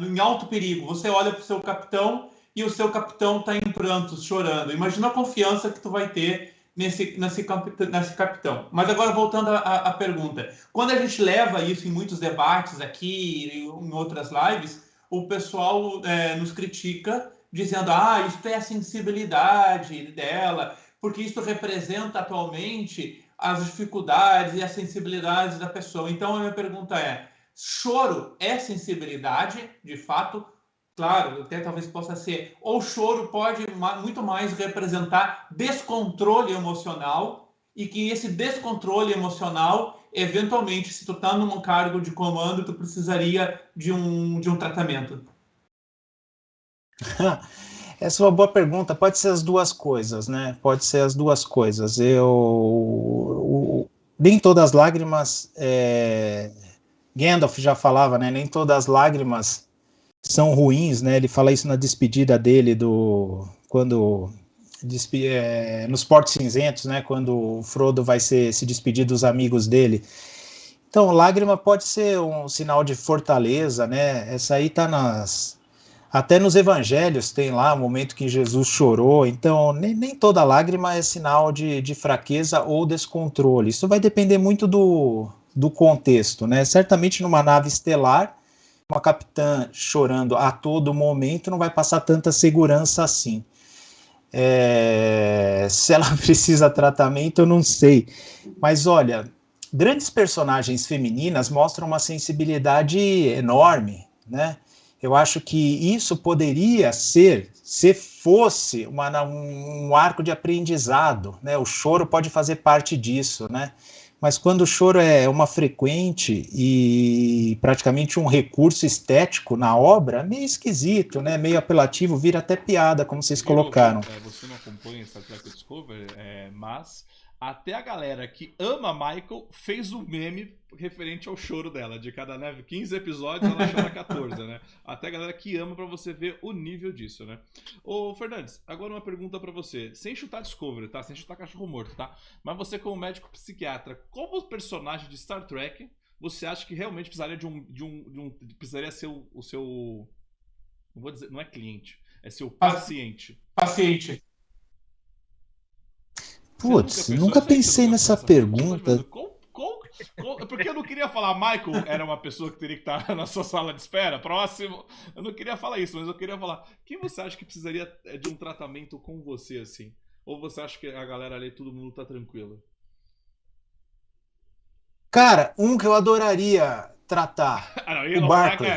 em alto perigo. Você olha para o seu capitão e o seu capitão está em prantos, chorando. Imagina a confiança que tu vai ter nesse capitão. Mas agora voltando à pergunta, quando a gente leva isso em muitos debates aqui e em outras lives, o pessoal nos critica dizendo, isso é a sensibilidade dela, porque isso representa atualmente as dificuldades e as sensibilidades da pessoa. Então a minha pergunta é, choro é sensibilidade, de fato? Claro, até talvez possa ser. Ou choro pode muito mais representar descontrole emocional e que esse descontrole emocional, eventualmente, se tu tá num cargo de comando, tu precisaria de um tratamento. Essa é uma boa pergunta. Pode ser as duas coisas, né? Pode ser as duas coisas. Nem todas as lágrimas... Gandalf já falava, né? Nem todas as lágrimas são ruins, né? Ele fala isso na despedida dele nos Portos Cinzentos, né? Quando o Frodo vai se despedir dos amigos dele. Então, lágrima pode ser um sinal de fortaleza, né? Essa aí tá até nos evangelhos tem lá o momento que Jesus chorou. Então, nem toda lágrima é sinal de fraqueza ou descontrole. Isso vai depender muito do contexto, né? Certamente numa nave estelar, uma capitã chorando a todo momento não vai passar tanta segurança assim. Se ela precisa de tratamento, eu não sei. Mas olha, grandes personagens femininas mostram uma sensibilidade enorme, né? Eu acho que isso poderia ser, se fosse um arco de aprendizado, né? O choro pode fazer parte disso, né? Mas quando o choro é uma frequente e praticamente um recurso estético na obra, meio esquisito, né? Meio apelativo, vira até piada, como vocês colocaram. Você não acompanha Star Trek Discovery, mas até a galera que ama Michael fez um meme referente ao choro dela. De cada 15 episódios, ela chora 14, né? Até a galera que ama, pra você ver o nível disso, né? Ô, Fernandes, agora uma pergunta pra você. Sem chutar Discovery, tá? Sem chutar cachorro morto, tá? Mas você, como médico psiquiatra, qual personagem de Star Trek você acha que realmente precisaria precisaria ser o seu... Não vou dizer, não é cliente, é seu paciente. Paciente. Putz, nunca pensei nessa pergunta. Porque eu não queria falar Michael era uma pessoa que teria que estar na sua sala de espera, próximo. Eu não queria falar isso, mas eu queria falar. Quem você acha que precisaria de um tratamento com você, assim? Ou você acha que a galera ali, todo mundo tá tranquilo? Cara, um que eu adoraria tratar. O Barclay.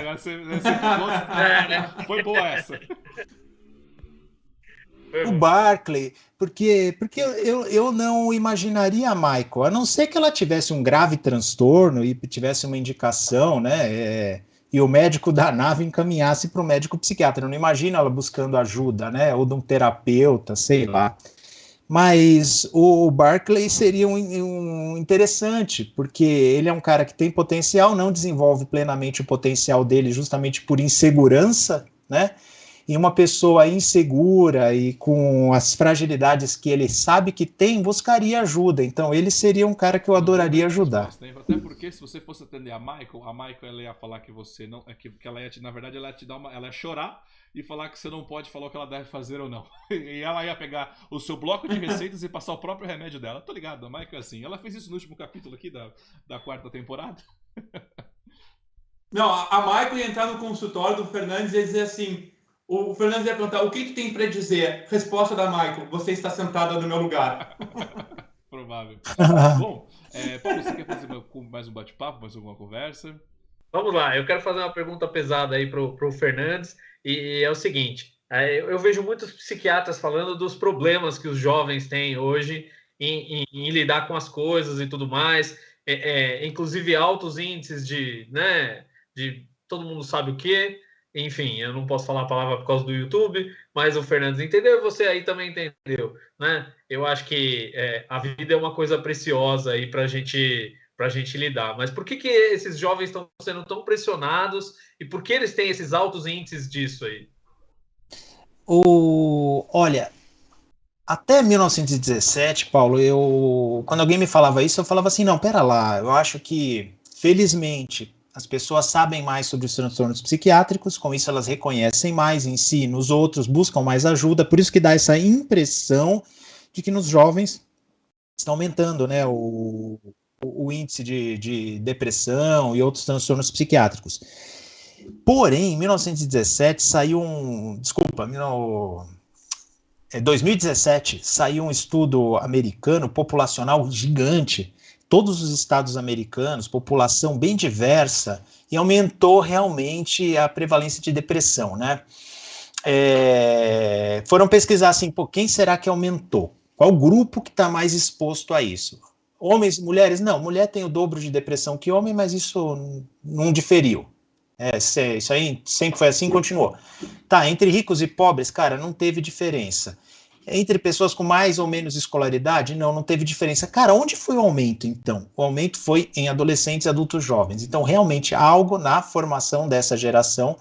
Foi boa essa. O Barclay, porque eu não imaginaria a Michael, a não ser que ela tivesse um grave transtorno e tivesse uma indicação, né? E o médico da nave encaminhasse para o médico psiquiatra. Eu não imagino ela buscando ajuda, né? Ou de um terapeuta, sei lá. Mas o Barclay seria um interessante, porque ele é um cara que tem potencial, não desenvolve plenamente o potencial dele justamente por insegurança, né? E uma pessoa insegura e com as fragilidades que ele sabe que tem, buscaria ajuda. Então ele seria um cara que eu adoraria ajudar. Até porque se você fosse atender a Michael ela ia falar que você não, que ela ia na verdade ela ia te dar ela ia chorar e falar que você não pode falar o que ela deve fazer ou não. E ela ia pegar o seu bloco de receitas e passar o próprio remédio dela. Tô ligado, a Michael é assim. Ela fez isso no último capítulo aqui da quarta temporada. Não, a Michael ia entrar no consultório do Fernandes e ia dizer assim... O Fernandes ia perguntar, o que tem para dizer? Resposta da Michael, você está sentada no meu lugar. Provável. Bom, Paulo, você quer fazer mais um bate-papo, mais alguma conversa? Vamos lá, eu quero fazer uma pergunta pesada aí pro Fernandes, e é o seguinte, eu vejo muitos psiquiatras falando dos problemas que os jovens têm hoje em lidar com as coisas e tudo mais, inclusive altos índices de todo mundo sabe o quê. Enfim, eu não posso falar a palavra por causa do YouTube, mas o Fernandes entendeu e você aí também entendeu, né? Eu acho que a vida é uma coisa preciosa aí para a gente lidar. Mas por que esses jovens estão sendo tão pressionados e por que eles têm esses altos índices disso aí? Olha, até 1917, Paulo, quando alguém me falava isso, eu falava assim, não, pera lá, eu acho que, felizmente, as pessoas sabem mais sobre os transtornos psiquiátricos, com isso elas reconhecem mais em si, nos outros, buscam mais ajuda, por isso que dá essa impressão de que nos jovens está aumentando, né, o índice de depressão e outros transtornos psiquiátricos. Porém, em 1917 saiu 2017 saiu um estudo americano populacional gigante, todos os estados americanos, população bem diversa, e aumentou realmente a prevalência de depressão, né? Foram pesquisar assim, quem será que aumentou? Qual grupo que está mais exposto a isso? Homens, mulheres? Não, mulher tem o dobro de depressão que homem, mas isso não diferiu. Isso aí sempre foi assim, continuou. Tá, entre ricos e pobres, cara, não teve diferença. Entre pessoas com mais ou menos escolaridade, não teve diferença. Cara, onde foi o aumento, então? O aumento foi em adolescentes e adultos jovens. Então, realmente, algo na formação dessa geração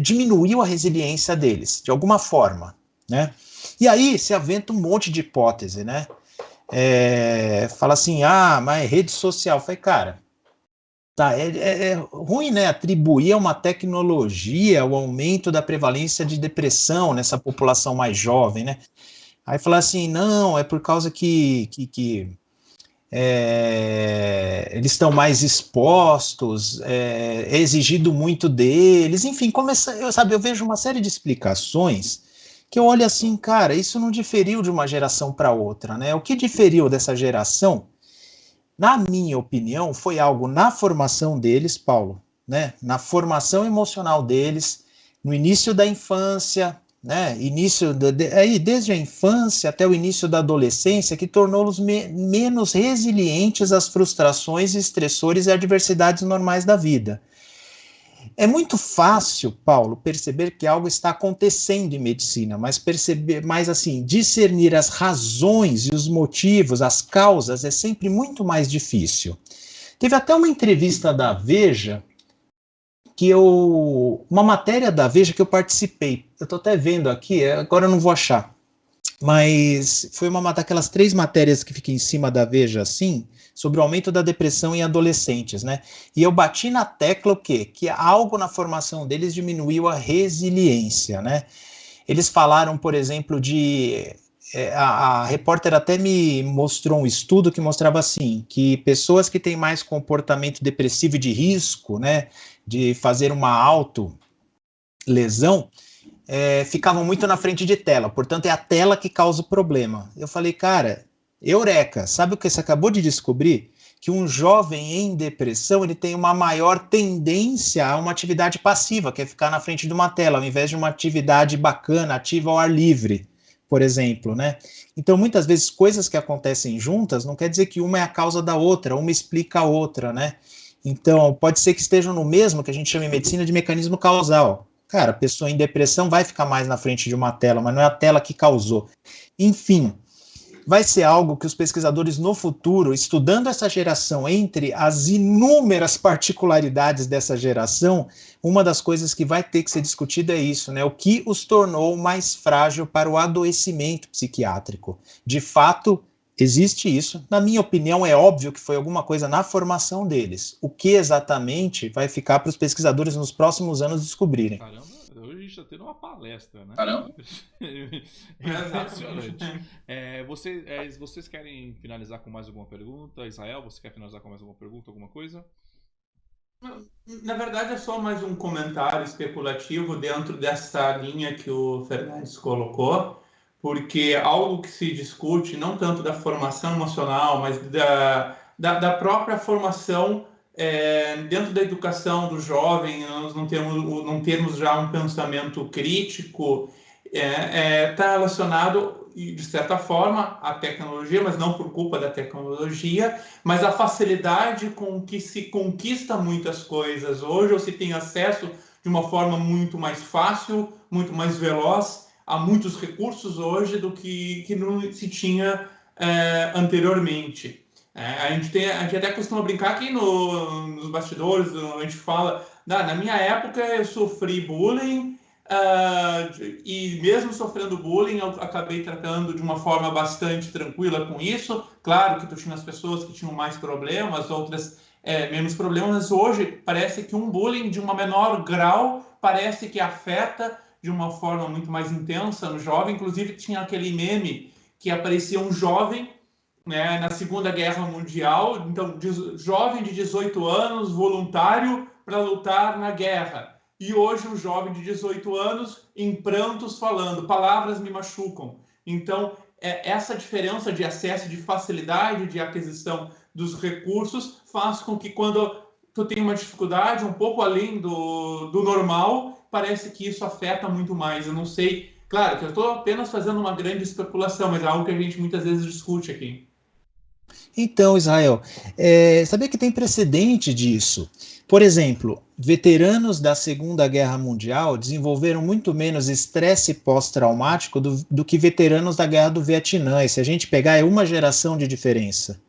diminuiu a resiliência deles, de alguma forma, né? E aí, se aventa um monte de hipótese, né? Fala assim, mas rede social. Falei, cara, tá, é ruim, né, atribuir a uma tecnologia o aumento da prevalência de depressão nessa população mais jovem, né? Aí falar assim, não, é por causa que eles estão mais expostos, é exigido muito deles, enfim, eu vejo uma série de explicações que eu olho assim, cara, isso não diferiu de uma geração para outra, né? O que diferiu dessa geração, na minha opinião, foi algo na formação deles, Paulo, né? Na formação emocional deles, no início da infância, né? Desde a infância até o início da adolescência, que tornou-los menos resilientes às frustrações, estressores e adversidades normais da vida. É muito fácil, Paulo, perceber que algo está acontecendo em medicina, mas assim, discernir as razões e os motivos, as causas, é sempre muito mais difícil. Teve até uma entrevista da Veja, uma matéria da Veja que eu participei, eu estou até vendo aqui, agora eu não vou achar, mas foi uma daquelas 3 matérias que fica em cima da Veja, assim, sobre o aumento da depressão em adolescentes, né? E eu bati na tecla o quê? Que algo na formação deles diminuiu a resiliência, né? Eles falaram, por exemplo, a repórter até me mostrou um estudo que mostrava assim, que pessoas que têm mais comportamento depressivo e de risco, né, de fazer uma autolesão, ficavam muito na frente de tela, portanto é a tela que causa o problema. Eu falei, cara, eureka, sabe o que você acabou de descobrir? Que um jovem em depressão, ele tem uma maior tendência a uma atividade passiva, que é ficar na frente de uma tela, ao invés de uma atividade bacana, ativa ao ar livre, por exemplo, né? Então, muitas vezes, coisas que acontecem juntas, não quer dizer que uma é a causa da outra, uma explica a outra, né? Então, pode ser que estejam no mesmo, que a gente chama em medicina de mecanismo causal. Cara, a pessoa em depressão vai ficar mais na frente de uma tela, mas não é a tela que causou. Enfim, vai ser algo que os pesquisadores no futuro, estudando essa geração, entre as inúmeras particularidades dessa geração, uma das coisas que vai ter que ser discutida é isso, né? O que os tornou mais frágil para o adoecimento psiquiátrico. De fato, existe isso. Na minha opinião, é óbvio que foi alguma coisa na formação deles. O que exatamente vai ficar para os pesquisadores nos próximos anos descobrirem. Caramba, hoje a gente está tendo uma palestra, né? Caramba. Impressionante. Vocês querem finalizar com mais alguma pergunta? Israel, você quer finalizar com mais alguma pergunta, alguma coisa? Na verdade, é só mais um comentário especulativo dentro dessa linha que o Fernandes colocou, porque algo que se discute, não tanto da formação emocional, mas da própria formação dentro da educação do jovem, nós não termos já um pensamento crítico, está relacionado, de certa forma, à tecnologia, mas não por culpa da tecnologia, mas a facilidade com que se conquista muitas coisas hoje, ou se tem acesso de uma forma muito mais fácil, muito mais veloz, a muitos recursos hoje do que não se tinha anteriormente. A gente até costuma brincar aqui nos bastidores, a gente fala, na minha época eu sofri bullying, e mesmo sofrendo bullying eu acabei tratando de uma forma bastante tranquila com isso. Claro que tu tinha as pessoas que tinham mais problemas, outras menos problemas, mas hoje parece que um bullying de um menor grau parece que afeta de uma forma muito mais intensa no jovem. Inclusive tinha aquele meme que aparecia um jovem, né, na Segunda Guerra Mundial, então jovem de 18 anos, voluntário para lutar na guerra. E hoje um jovem de 18 anos em prantos falando, palavras me machucam. Então, essa diferença de acesso, de facilidade de aquisição dos recursos faz com que quando tu tem uma dificuldade um pouco além do normal, parece que isso afeta muito mais. Eu não sei, claro que eu estou apenas fazendo uma grande especulação, mas é algo que a gente muitas vezes discute aqui. Então, Israel, sabia que tem precedente disso? Por exemplo, veteranos da Segunda Guerra Mundial desenvolveram muito menos estresse pós-traumático do que veteranos da Guerra do Vietnã. E se a gente pegar, é uma geração de diferença.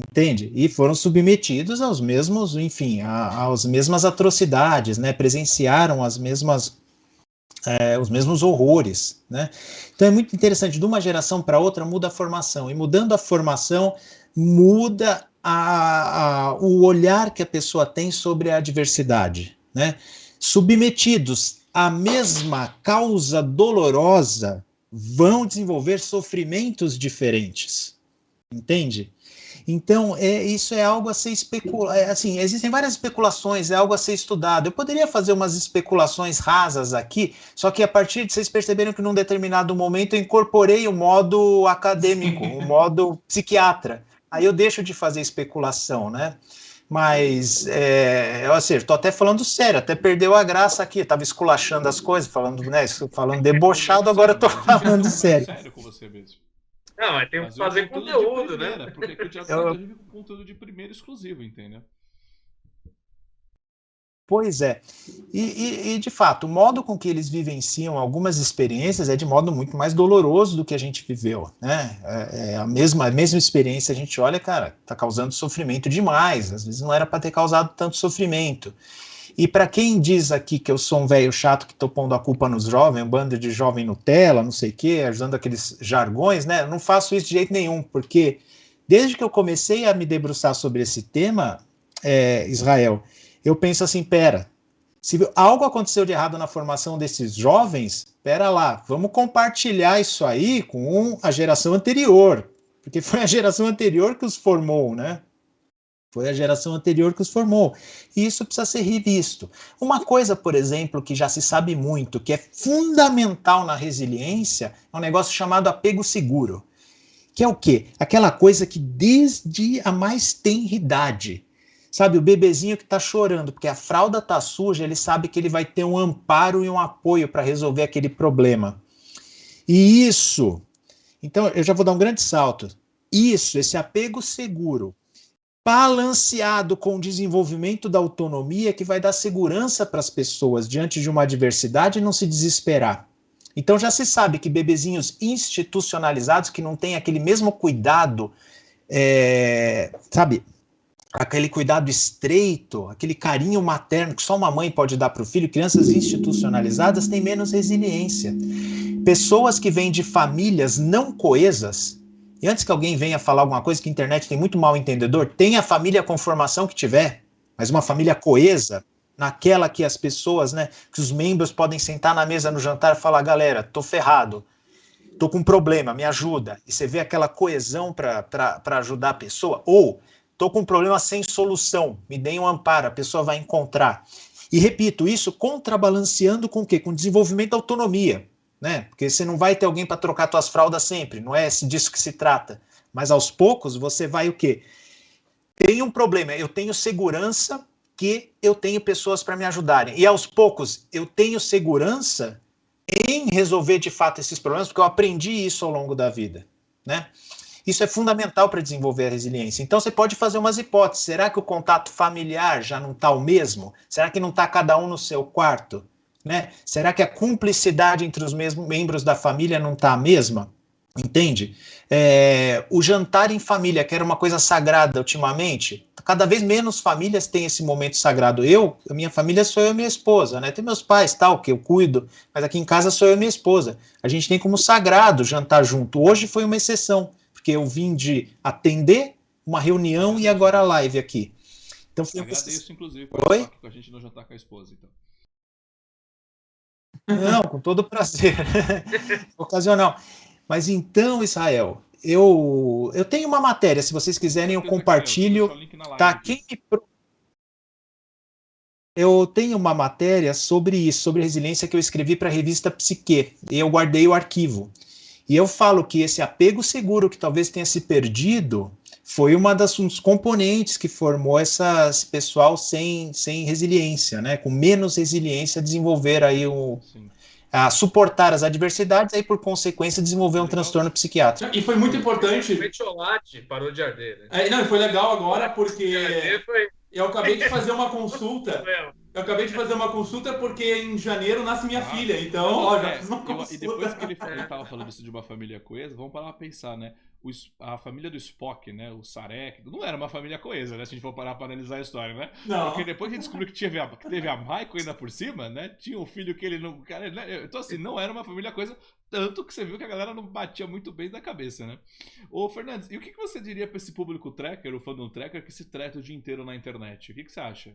Entende? E foram submetidos aos mesmos, enfim, às mesmas atrocidades, né? Presenciaram os mesmos horrores, né? Então é muito interessante, de uma geração para outra muda a formação, e mudando a formação, muda o olhar que a pessoa tem sobre a adversidade, né? Submetidos à mesma causa dolorosa, vão desenvolver sofrimentos diferentes, entende? Então, isso é algo a ser especulado. Assim, existem várias especulações, é algo a ser estudado. Eu poderia fazer umas especulações rasas aqui, só que a partir de vocês perceberam que num determinado momento eu incorporei o modo acadêmico, o modo psiquiatra. Aí eu deixo de fazer especulação, né? Mas, assim, estou até falando sério, até perdeu a graça aqui, estava esculachando as coisas, falando, né, falando debochado, agora estou falando sério. Sério com você mesmo. Não, mas tem que fazer conteúdo, né? Porque aqui o Thiago vive com conteúdo de primeiro exclusivo, entendeu? Pois é. E, de fato, o modo com que eles vivenciam algumas experiências é de modo muito mais doloroso do que a gente viveu, né? A mesma experiência, a gente olha, cara, tá causando sofrimento demais. Às vezes não era para ter causado tanto sofrimento. E para quem diz aqui que eu sou um velho chato que tô pondo a culpa nos jovens, um bando de jovem Nutella, não sei o quê, usando aqueles jargões, né? Eu não faço isso de jeito nenhum, porque desde que eu comecei a me debruçar sobre esse tema, Israel, eu penso assim, pera, se algo aconteceu de errado na formação desses jovens, pera lá, vamos compartilhar isso aí com a geração anterior, porque foi a geração anterior que os formou, né? Foi a geração anterior que os formou. E isso precisa ser revisto. Uma coisa, por exemplo, que já se sabe muito, que é fundamental na resiliência, é um negócio chamado apego seguro. Que é o quê? Aquela coisa que desde a mais tenra idade, sabe, o bebezinho que está chorando, porque a fralda está suja, ele sabe que ele vai ter um amparo e um apoio para resolver aquele problema. E isso, então eu já vou dar um grande salto. Isso, esse apego seguro, balanceado com o desenvolvimento da autonomia, que vai dar segurança para as pessoas diante de uma adversidade e não se desesperar. Então já se sabe que bebezinhos institucionalizados, que não têm aquele mesmo cuidado, sabe, aquele cuidado estreito, aquele carinho materno que só uma mãe pode dar para o filho, crianças institucionalizadas têm menos resiliência. Pessoas que vêm de famílias não coesas, e antes que alguém venha falar alguma coisa, que a internet tem muito mal entendedor, tem a família com formação que tiver, mas uma família coesa, naquela que as pessoas, né, que os membros podem sentar na mesa no jantar e falar, galera, tô ferrado, tô com um problema, me ajuda. E você vê aquela coesão para ajudar a pessoa, ou tô com um problema sem solução, me deem um amparo, a pessoa vai encontrar. E repito, isso contrabalanceando com o quê? Com desenvolvimento da autonomia, né? Porque você não vai ter alguém para trocar suas fraldas sempre, não é disso que se trata. Mas aos poucos você vai o quê? Tem um problema, eu tenho segurança que eu tenho pessoas para me ajudarem. E aos poucos eu tenho segurança em resolver de fato esses problemas, porque eu aprendi isso ao longo da vida, né? Isso é fundamental para desenvolver a resiliência. Então você pode fazer umas hipóteses. Será que o contato familiar já não está o mesmo? Será que não está cada um no seu quarto? Né? Será que a cumplicidade entre os mesmos membros da família não está a mesma? Entende? O jantar em família, que era uma coisa sagrada ultimamente, cada vez menos famílias têm esse momento sagrado. A minha família sou eu e minha esposa, né? Tem meus pais, tal, que eu cuido, mas aqui em casa sou eu e minha esposa. A gente tem como sagrado jantar junto. Hoje foi uma exceção, porque eu vim de atender uma reunião e agora a live aqui. Então foi agradeço, inclusive, por estar aqui com a gente no jantar com a esposa, então. Não, com todo prazer. Ocasional. Mas então, Israel, eu tenho uma matéria, se vocês quiserem eu compartilho. Tá? Eu tenho uma matéria sobre isso, sobre resiliência, que eu escrevi para a revista Psique, e eu guardei o arquivo. E eu falo que esse apego seguro que talvez tenha se perdido foi um dos componentes que formou esse pessoal sem resiliência, né? Com menos resiliência, desenvolver aí a suportar as adversidades, aí por consequência desenvolver um transtorno psiquiátrico. E foi muito importante. O metiolate parou de arder, né? Não, foi legal agora porque eu acabei de fazer uma consulta. Eu acabei de fazer uma consulta porque em janeiro nasce minha filha, então já fiz uma consulta. E depois que ele estava falando isso de uma família coesa, vamos parar pra pensar, né? A família do Spock, né? O Sarek, não era uma família coesa, né? Se a gente for parar pra analisar a história, né? Não. Porque depois a gente descobriu que teve a Michael ainda por cima, né? Tinha um filho que ele não... Cara, né? Então assim, não era uma família coesa, tanto que você viu que a galera não batia muito bem da cabeça, né? Ô, Fernandes, e o que você diria pra esse público tracker, o fandom tracker, que se trata o dia inteiro na internet? O que você acha?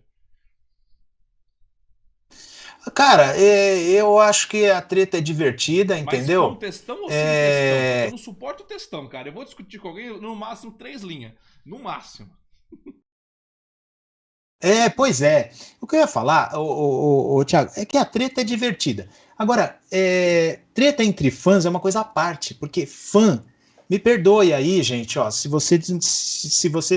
Cara, eu acho que a treta é divertida, Mas com entendeu? textão ou sem textão? Porque eu É, não suporto textão, cara. Eu vou discutir com alguém, no máximo 3 linhas. No máximo. pois é. O que eu ia falar, ô, Thiago, é que a treta é divertida. Agora, treta entre fãs é uma coisa à parte, porque fã, me perdoe aí, gente, ó, se você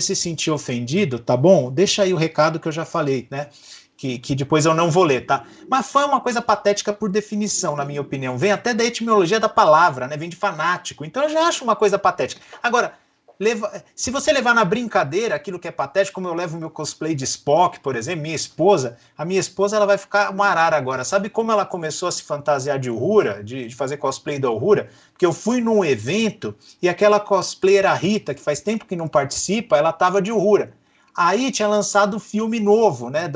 se sentir ofendido, tá bom? Deixa aí o recado que eu já falei, né? Que depois eu não vou ler, tá? Mas fã é uma coisa patética por definição, na minha opinião. Vem até da etimologia da palavra, né? Vem de fanático. Então eu já acho uma coisa patética. Agora, se você levar na brincadeira aquilo que é patético, como eu levo o meu cosplay de Spock, por exemplo, a minha esposa ela vai ficar uma arara agora. Sabe como ela começou a se fantasiar de Uhura, de fazer cosplay da Uhura? Porque eu fui num evento e aquela cosplayer, a Rita, que faz tempo que não participa, ela tava de Uhura. Aí tinha lançado o filme novo, né,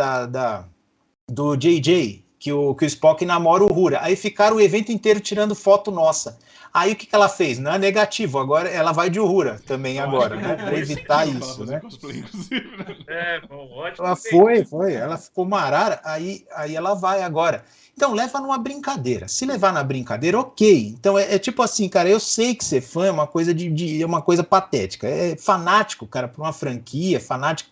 do JJ, que o Spock namora o Uhura. Aí ficaram o evento inteiro tirando foto nossa. Aí o que, que ela fez? Não é negativo, agora ela vai de Uhura também Eu acho agora, que né? foi um Para bom evitar incentivo pra ela isso, fazer né? cosplay, inclusive. Bom, ótimo. Ela foi, ela ficou uma arara, aí ela vai agora. Então leva numa brincadeira. Se levar na brincadeira, ok. Então é tipo assim, cara, eu sei que ser fã é uma coisa é uma coisa patética. É fanático, cara, por uma franquia, fanático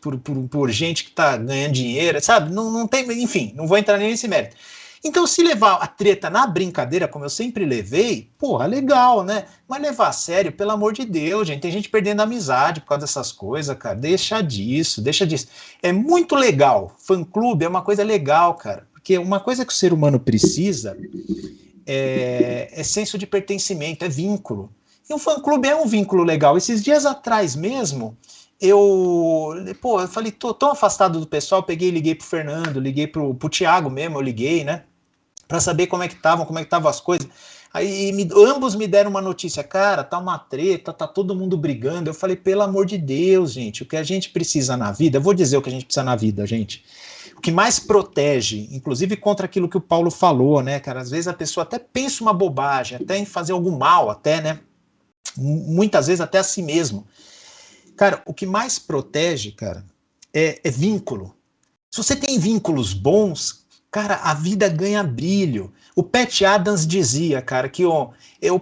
por gente que tá ganhando dinheiro, sabe? Não tem, enfim, não vou entrar nem nesse mérito. Então, se levar a treta na brincadeira, como eu sempre levei, porra, legal, né? Mas levar a sério, pelo amor de Deus, gente. Tem gente perdendo amizade por causa dessas coisas, cara. Deixa disso, deixa disso. É muito legal. Fã-clube é uma coisa legal, cara. Porque uma coisa que o ser humano precisa é senso de pertencimento, é vínculo. E um fã-clube é um vínculo legal. Esses dias atrás mesmo, eu falei, tô tão afastado do pessoal, peguei e liguei pro Fernando, liguei pro Thiago mesmo, eu liguei, né? Para saber como é que estavam as coisas. Aí ambos me deram uma notícia, cara, tá uma treta, tá todo mundo brigando. Eu falei, pelo amor de Deus, gente, o que a gente precisa na vida, eu vou dizer o que a gente precisa na vida, gente. O que mais protege, inclusive contra aquilo que o Paulo falou, né, cara? Às vezes a pessoa até pensa uma bobagem, até em fazer algum mal, até, né? Muitas vezes até a si mesmo. Cara, o que mais protege, cara, é vínculo. Se você tem vínculos bons, cara, a vida ganha brilho. O Pat Adams dizia, cara, que o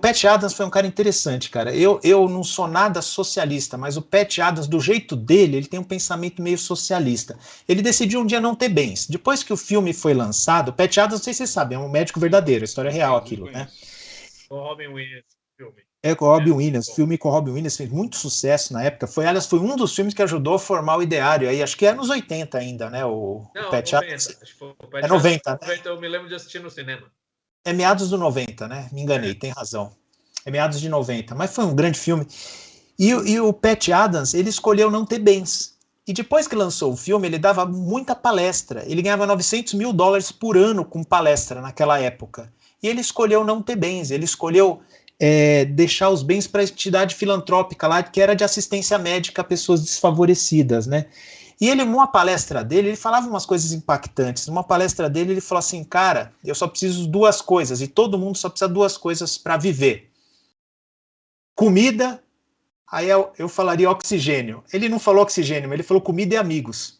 Pat Adams foi um cara interessante, cara. Eu não sou nada socialista, mas o Pat Adams, do jeito dele, ele tem um pensamento meio socialista. Ele decidiu um dia não ter bens. Depois que o filme foi lançado, o Pat Adams, não sei se vocês sabem, é um médico verdadeiro, história real Inclusive aquilo, né? conheço. O Robin Williams, filme. É com o Robin Williams, o filme com o Robin Williams fez muito sucesso na época. Aliás, foi um dos filmes que ajudou a formar o ideário aí, acho que é nos 80 ainda, né? O Não, Pat 90. Adams. Acho que foi o É Pat Adams 90, né? 90, eu me lembro de assistir no cinema. É meados do 90, né? Me enganei, tem razão. É meados de 90, mas foi um grande filme. E o Pat Adams, ele escolheu não ter bens. E depois que lançou o filme, ele dava muita palestra. Ele ganhava $900 mil por ano com palestra naquela época. E ele escolheu não ter bens. Ele escolheu deixar os bens para a entidade filantrópica lá, que era de assistência médica a pessoas desfavorecidas, né? E ele, numa palestra dele, ele falava umas coisas impactantes. Numa palestra dele, ele falou assim, cara, eu só preciso de 2 coisas, e todo mundo só precisa de 2 coisas para viver. Comida, aí eu falaria oxigênio. Ele não falou oxigênio, mas ele falou comida e amigos.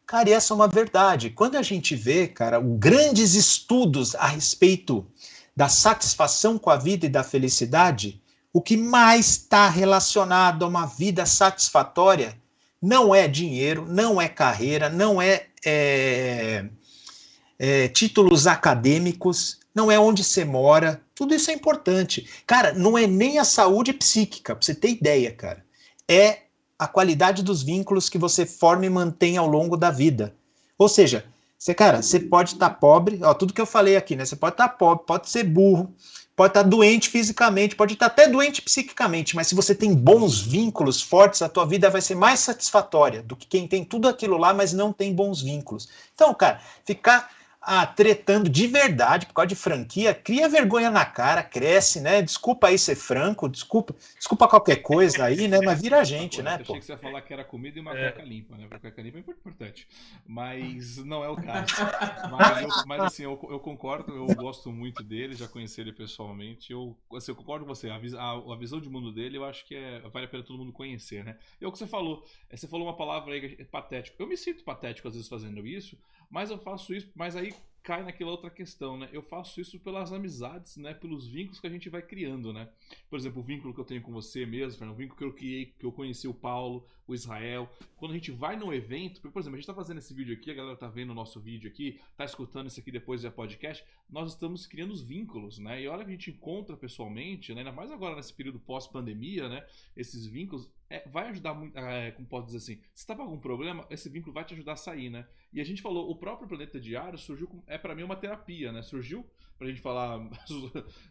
Cara, e essa é uma verdade. Quando a gente vê, cara, grandes estudos a respeito da satisfação com a vida e da felicidade, o que mais está relacionado a uma vida satisfatória não é dinheiro, não é carreira, não é títulos acadêmicos, não é onde você mora, tudo isso é importante. Cara, não é nem a saúde psíquica, pra você ter ideia, cara. É a qualidade dos vínculos que você forma e mantém ao longo da vida. Ou seja, você pode estar pobre, ó, tudo que eu falei aqui, né? Você pode estar pobre, pode ser burro, pode estar doente fisicamente, pode estar até doente psiquicamente, mas se você tem bons vínculos fortes, a tua vida vai ser mais satisfatória do que quem tem tudo aquilo lá, mas não tem bons vínculos. Então, cara, ficar tretando de verdade por causa de franquia, cria vergonha na cara, cresce, né? Desculpa aí ser franco, desculpa qualquer coisa aí, né? Mas vira gente, né, Achei pô? que você ia falar que era comida e uma cueca limpa, né? Porque a cueca limpa é muito importante. Mas não é o caso. Mas assim, eu concordo, eu gosto muito dele, já conheci ele pessoalmente. Eu concordo com você, a visão de mundo dele eu acho que vale a pena todo mundo conhecer, né? E é o que você falou uma palavra aí, patético. Eu me sinto patético às vezes fazendo isso, mas eu faço isso, mas aí cai naquela outra questão, né? Eu faço isso pelas amizades, né? Pelos vínculos que a gente vai criando, né? Por exemplo, o vínculo que eu tenho com você mesmo, Fernando, o vínculo que eu criei, que eu conheci o Paulo, o Israel. Quando a gente vai num evento, por exemplo, a gente tá fazendo esse vídeo aqui, a galera tá vendo o nosso vídeo aqui, tá escutando isso aqui depois do podcast, nós estamos criando os vínculos, né? E a hora que a gente encontra pessoalmente, né? Ainda mais agora nesse período pós-pandemia, né? Esses vínculos vai ajudar muito, como pode dizer assim, se tá com algum problema, esse vínculo vai te ajudar a sair, né? E a gente falou, o próprio Planeta Diário surgiu, pra mim, uma terapia, né? Surgiu pra gente falar,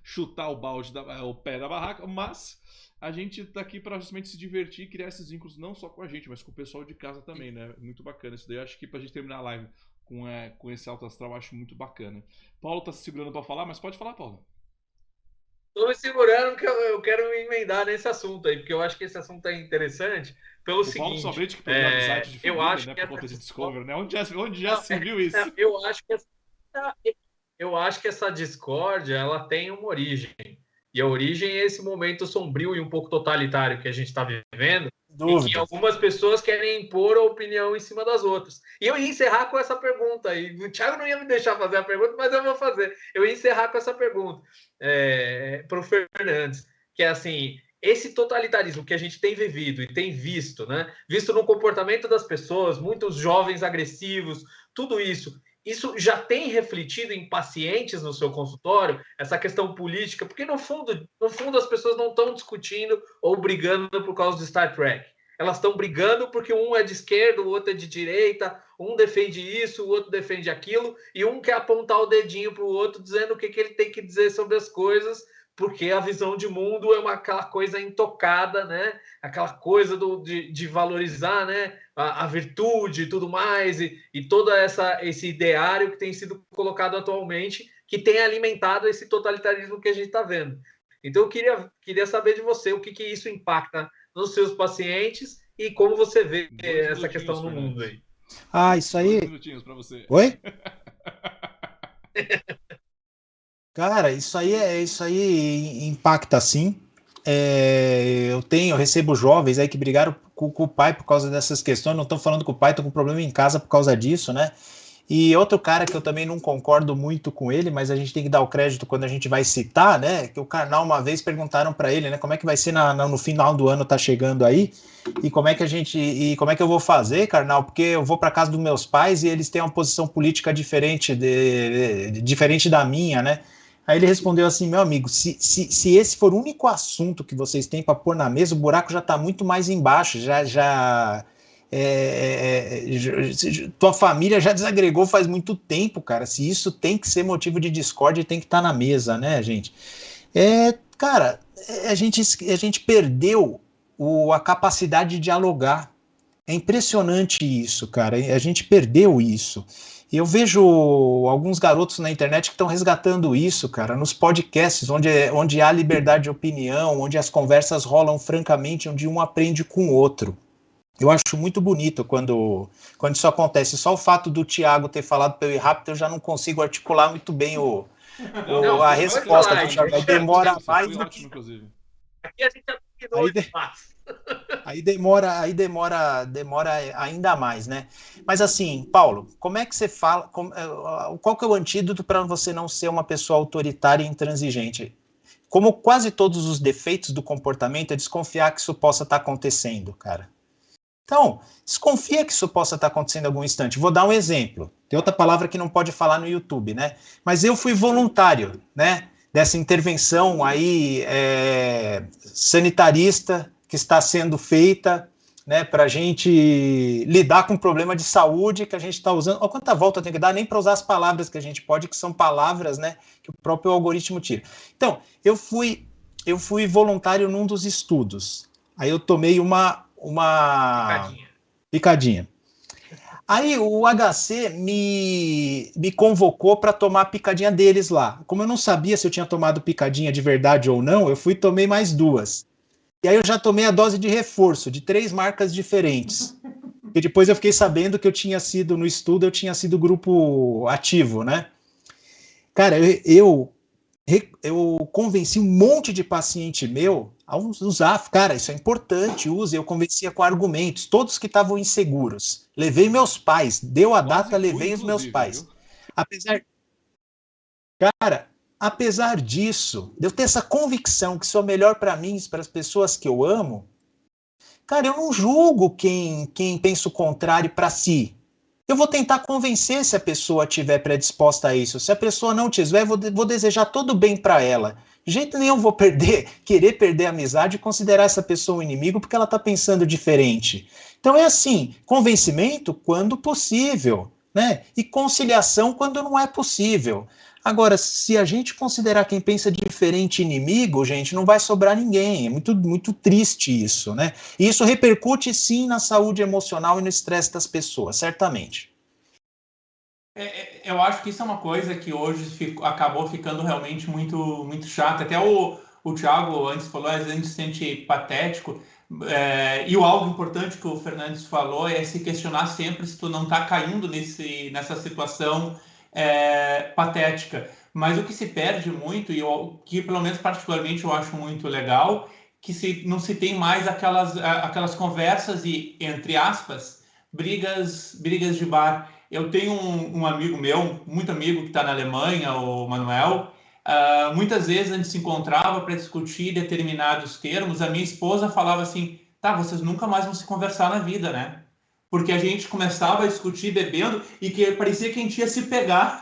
chutar o balde, o pé da barraca, mas a gente tá aqui pra justamente se divertir e criar esses vínculos não só com a gente, mas com o pessoal de casa também, né? Muito bacana isso daí. Eu acho que pra gente terminar a live com esse alto astral, eu acho muito bacana. Paulo tá se segurando pra falar, mas pode falar, Paulo. Tô me segurando porque eu quero me emendar nesse assunto aí, porque eu acho que esse assunto é interessante pelo seguinte... Paulo somente que perdeu a amizade de família, eu acho né, que por conta de Discovery, né? Onde já se viu isso? Eu acho que essa discórdia, ela tem uma origem. E a origem é esse momento sombrio e um pouco totalitário que a gente está vivendo, em que algumas pessoas querem impor a opinião em cima das outras. E eu ia encerrar com essa pergunta. E o Thiago não ia me deixar fazer a pergunta, mas eu vou fazer. Eu ia encerrar com essa pergunta para o Fernandes, que é assim, esse totalitarismo que a gente tem vivido e tem visto, né? Visto no comportamento das pessoas, muitos jovens agressivos, tudo isso já tem refletido em pacientes no seu consultório, essa questão política, porque no fundo as pessoas não estão discutindo ou brigando por causa do Star Trek. Elas estão brigando porque um é de esquerda, o outro é de direita, um defende isso, o outro defende aquilo, e um quer apontar o dedinho para o outro dizendo o que ele tem que dizer sobre as coisas, porque a visão de mundo é aquela coisa intocada, né? Aquela coisa de valorizar, né? A virtude e tudo mais, e todo esse ideário que tem sido colocado atualmente, que tem alimentado esse totalitarismo que a gente está vendo. Então, eu queria saber de você o que isso impacta nos seus pacientes e como você vê essa questão no mundo aí. Isso aí... 2 minutinhos para você. Oi? Cara, isso aí impacta sim. Eu recebo jovens aí que brigaram com o pai por causa dessas questões, não estão falando com o pai, estão com problema em casa por causa disso, né? E outro cara que eu também não concordo muito com ele, mas a gente tem que dar o crédito quando a gente vai citar, né? Que o Karnal uma vez perguntaram para ele, né? Como é que vai ser no final do ano, tá chegando aí? E como é que eu vou fazer, Karnal? Porque eu vou para casa dos meus pais e eles têm uma posição política diferente da minha, né? Aí ele respondeu assim, meu amigo, se esse for o único assunto que vocês têm para pôr na mesa, o buraco já está muito mais embaixo, tua família já desagregou faz muito tempo, cara. Se isso tem que ser motivo de discórdia, tem que estar na mesa, né, gente? Cara, a gente perdeu a capacidade de dialogar. É impressionante isso, cara. A gente perdeu isso. E eu vejo alguns garotos na internet que estão resgatando isso, cara, nos podcasts, onde há liberdade de opinião, onde as conversas rolam francamente, onde um aprende com o outro. Eu acho muito bonito quando isso acontece. Só o fato do Thiago ter falado para eu ir rápido, eu já não consigo articular muito bem a resposta do Thiago. Demora mais do que... Aqui a gente já espaço. Aí demora ainda mais, né? Mas assim, Paulo, como é que você fala? Qual que é o antídoto para você não ser uma pessoa autoritária e intransigente? Como quase todos os defeitos do comportamento, é desconfiar que isso possa estar acontecendo, cara. Então, desconfia que isso possa estar acontecendo em algum instante. Vou dar um exemplo. Tem outra palavra que não pode falar no YouTube, né? Mas eu fui voluntário, né? Dessa intervenção aí sanitarista que está sendo feita, né, para a gente lidar com o problema de saúde que a gente está usando. Olha quanta volta eu tenho que dar, nem para usar as palavras que a gente pode, que são palavras, né, que o próprio algoritmo tira. Então, eu fui voluntário num dos estudos. Aí eu tomei uma picadinha. Aí o HC me convocou para tomar a picadinha deles lá. Como eu não sabia se eu tinha tomado picadinha de verdade ou não, eu fui e tomei mais 2. E aí eu já tomei a dose de reforço, de 3 marcas diferentes. E depois eu fiquei sabendo que no estudo eu tinha sido grupo ativo, né? Cara, eu convenci um monte de paciente meu a usar. Cara, isso é importante, use. Eu convencia com argumentos, todos que estavam inseguros. Levei meus pais, deu a data, levei os meus pais. Cara, apesar disso, de eu ter essa convicção que sou melhor para mim, para as pessoas que eu amo, cara, eu não julgo quem pensa o contrário para si. Eu vou tentar convencer se a pessoa estiver predisposta a isso. Se a pessoa não tiver, vou desejar todo o bem para ela. De jeito nenhum vou querer perder a amizade e considerar essa pessoa um inimigo porque ela está pensando diferente. Então é assim, convencimento quando possível, né? E conciliação quando não é possível. Agora, se a gente considerar quem pensa diferente inimigo, gente, não vai sobrar ninguém. É muito, muito triste isso, né? E isso repercute, sim, na saúde emocional e no estresse das pessoas, certamente. Eu acho que isso é uma coisa que hoje acabou ficando realmente muito, muito chata. Até o Thiago antes falou, às vezes a gente se sente patético. E algo importante que o Fernandes falou é se questionar sempre se tu não está caindo nessa situação patética. Mas o que se perde muito, e que pelo menos particularmente eu acho muito legal, que não se tem mais aquelas conversas e, entre aspas, brigas de bar. Eu tenho um amigo meu, muito amigo, que está na Alemanha, o Manuel. Muitas vezes a gente se encontrava para discutir determinados termos. A minha esposa falava assim: tá, vocês nunca mais vão se conversar na vida, né? Porque a gente começava a discutir bebendo e que parecia que a gente ia se pegar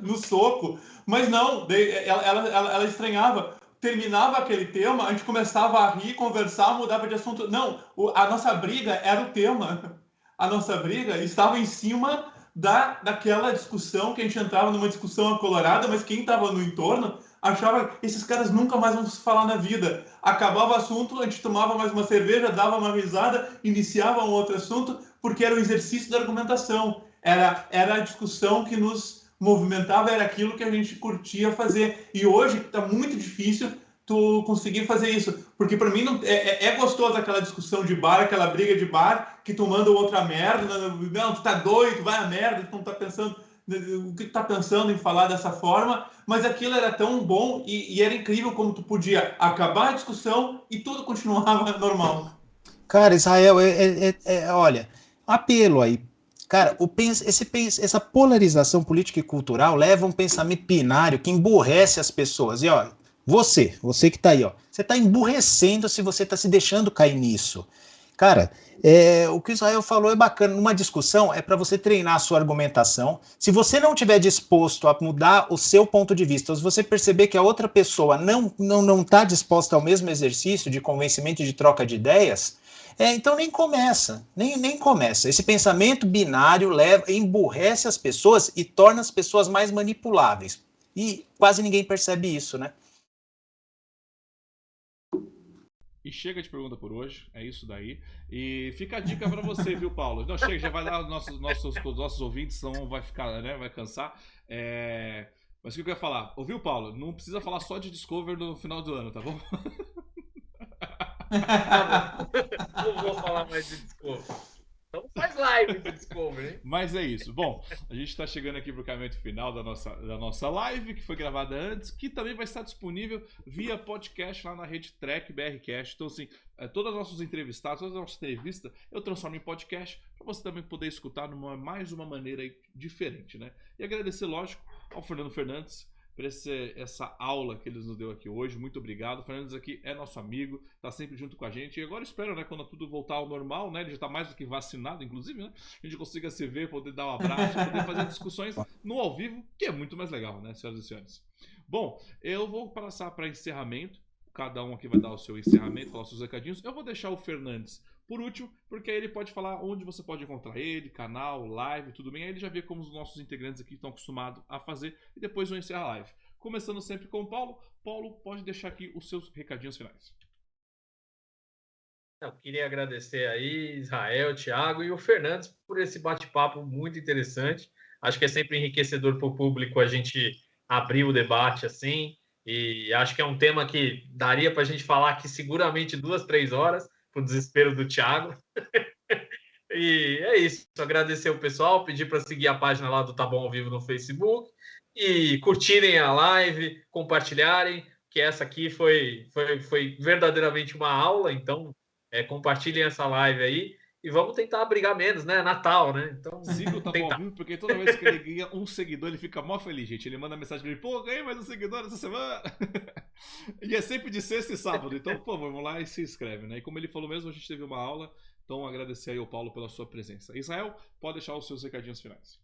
no soco. Mas não, ela estranhava. Terminava aquele tema, a gente começava a rir, conversar, mudava de assunto. Não, a nossa briga era o tema. A nossa briga estava em cima daquela discussão, que a gente entrava numa discussão acolorada, mas quem estava no entorno achava que esses caras nunca mais vão se falar na vida. Acabava o assunto, a gente tomava mais uma cerveja, dava uma risada, iniciava um outro assunto, porque era o exercício da argumentação. Era a discussão que nos movimentava, era aquilo que a gente curtia fazer. E hoje está muito difícil tu conseguir fazer isso, porque para mim não, é gostoso aquela discussão de bar, aquela briga de bar, que tu manda outra merda, não, tu tá doido, vai a merda, tu não tá pensando, o que tu tá pensando em falar dessa forma, mas aquilo era tão bom e era incrível como tu podia acabar a discussão e tudo continuava normal. Cara, Israel, olha, apelo aí. Cara, essa polarização política e cultural leva a um pensamento binário que emburrece as pessoas. E ó, você que tá aí, ó, você tá emburrecendo se você tá se deixando cair nisso. Cara, o que o Israel falou é bacana. Numa discussão é para você treinar a sua argumentação. Se você não estiver disposto a mudar o seu ponto de vista, ou se você perceber que a outra pessoa não tá disposta ao mesmo exercício de convencimento e de troca de ideias, então nem começa, nem começa. Esse pensamento binário emburrece as pessoas e torna as pessoas mais manipuláveis. E quase ninguém percebe isso, né? E chega de pergunta por hoje, é isso daí. E fica a dica pra você, viu, Paulo? Não, chega, já vai dar os nossos ouvintes, senão vai ficar, né? Vai cansar. Mas o que eu ia falar? Ouviu, Paulo? Não precisa falar só de Discover no final do ano, tá bom? Não vou falar mais de Discovery. Então faz live de Discovery, hein? Mas é isso. Bom, a gente está chegando aqui para o caminho final da nossa live, que foi gravada antes, que também vai estar disponível via podcast lá na rede Trek BRcast. Então, assim, todas as nossas entrevistadas, todas as nossas entrevistas, eu transformo em podcast para você também poder escutar de mais uma maneira diferente, né? E agradecer, lógico, ao Fernando Fernandes por essa aula que ele nos deu aqui hoje. Muito obrigado. O Fernandes aqui é nosso amigo, tá sempre junto com a gente. E agora espero, né, quando tudo voltar ao normal, né, ele já tá mais do que vacinado, inclusive, né, a gente consiga se ver, poder dar um abraço, poder fazer discussões no ao vivo, que é muito mais legal, né, senhoras e senhores. Bom, eu vou passar para encerramento. Cada um aqui vai dar o seu encerramento, falar os seus recadinhos. Eu vou deixar o Fernandes por último, porque aí ele pode falar onde você pode encontrar ele, canal, live, tudo bem. Aí ele já vê como os nossos integrantes aqui estão acostumados a fazer. E depois eu encerro a live. Começando sempre com o Paulo. Paulo, pode deixar aqui os seus recadinhos finais. Eu queria agradecer aí, Israel, Thiago e o Fernandes por esse bate-papo muito interessante. Acho que é sempre enriquecedor para o público a gente abrir o debate assim. E acho que é um tema que daria para a gente falar aqui seguramente 2, 3 horas, para o desespero do Thiago. E é isso. Agradecer o pessoal, pedir para seguir a página lá do Tá Bom ao Vivo no Facebook e curtirem a live, compartilharem, que essa aqui foi verdadeiramente uma aula, então compartilhem essa live aí E vamos tentar brigar menos, né? Natal, né? Então, Zico tá bom vivo, porque toda vez que ele ganha um seguidor, ele fica mó feliz, gente. Ele manda mensagem pra ele, pô, ganhei mais um seguidor essa semana. E é sempre de sexta e sábado. Então, pô, vamos lá e se inscreve, né? E como ele falou mesmo, a gente teve uma aula. Então, agradecer aí ao Paulo pela sua presença. Israel, pode deixar os seus recadinhos finais.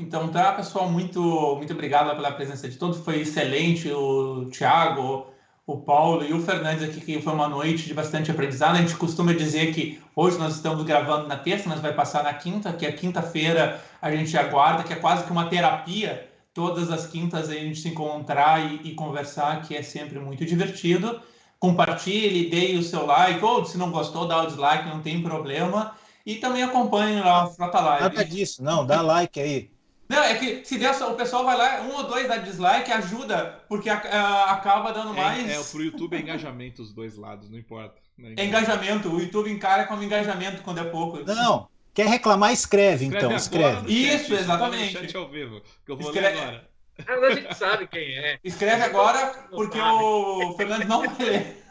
Então tá, pessoal, muito obrigado pela presença de todos. Foi excelente o Thiago, o Paulo e o Fernandes aqui, que foi uma noite de bastante aprendizado. A gente costuma dizer que hoje nós estamos gravando na terça, mas vai passar na quinta, que a quinta-feira a gente aguarda, que é quase que uma terapia. Todas as quintas a gente se encontrar e conversar, que é sempre muito divertido. Compartilhe, dê o seu like, ou se não gostou, dá o dislike, não tem problema. E também acompanhe lá a Frota Live. Nada disso, não, dá like aí. Não, é que se der, o pessoal vai lá, 1 ou 2 dá dislike, ajuda, porque acaba dando mais. Pro YouTube é engajamento os dois lados, não importa. Né? É engajamento. O YouTube encara como engajamento quando é pouco. Não, quer reclamar, escreve então, escreve. Isso, exatamente. No chat ao vivo, que eu vou Escreve... ler agora. Mas a gente sabe quem é. Escreve agora, porque o Fernando não vai ler.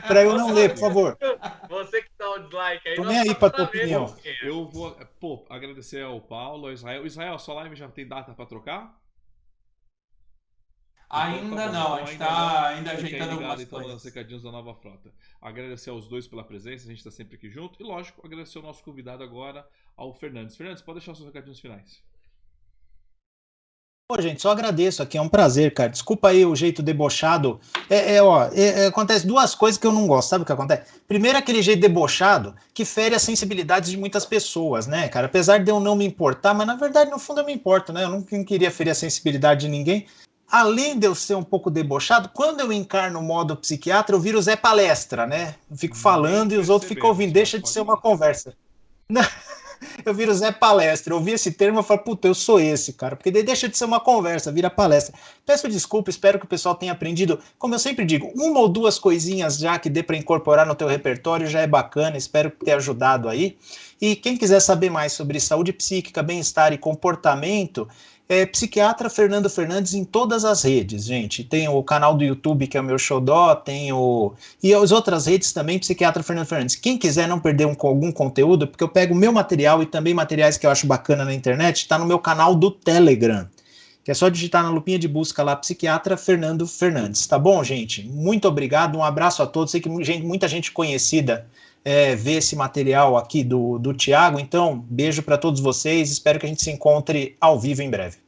Pra eu não ler, por favor. Você que dá o dislike aí, Tô nós nem aí pra tua sabemos opinião. quem é. Eu vou, pô, agradecer ao Paulo, ao Israel. Israel, sua live já tem data pra trocar? Ainda Então, não, a gente tá ainda ajeitando algumas então, coisas. os recadinhos da nova frota. Agradecer aos dois pela presença, a gente tá sempre aqui junto. E lógico, agradecer ao nosso convidado agora, ao Fernandes. Fernandes, pode deixar os seus recadinhos finais. Pô, gente, só agradeço aqui, é um prazer, cara. Desculpa aí o jeito debochado. Acontece duas coisas que eu não gosto, sabe o que acontece? Primeiro, aquele jeito debochado que fere as sensibilidades de muitas pessoas, né, cara? Apesar de eu não me importar, mas na verdade, no fundo, eu me importo, né? Eu não queria ferir a sensibilidade de ninguém. Além de eu ser um pouco debochado, quando eu encarno o modo psiquiatra, eu viro Zé Palestra, né? Eu fico falando e os outros ficam ouvindo. Deixa de ser uma conversa. Eu viro Zé Palestra. Eu ouvi esse termo e falo, puta, eu sou esse, cara. Porque daí deixa de ser uma conversa, vira palestra. Peço desculpa, espero que o pessoal tenha aprendido. Como eu sempre digo, uma ou duas coisinhas já que dê para incorporar no teu repertório já é bacana. Espero ter ajudado aí. E quem quiser saber mais sobre saúde psíquica, bem-estar e comportamento, psiquiatra Fernando Fernandes em todas as redes, gente. Tem o canal do YouTube, que é o meu xodó, e as outras redes também, psiquiatra Fernando Fernandes. Quem quiser não perder algum conteúdo, porque eu pego o meu material e também materiais que eu acho bacana na internet, está no meu canal do Telegram, que é só digitar na lupinha de busca lá, psiquiatra Fernando Fernandes. Tá bom, gente? Muito obrigado, um abraço a todos. Sei que muita gente conhecida vê esse material aqui do Thiago, então beijo para todos vocês, espero que a gente se encontre ao vivo em breve.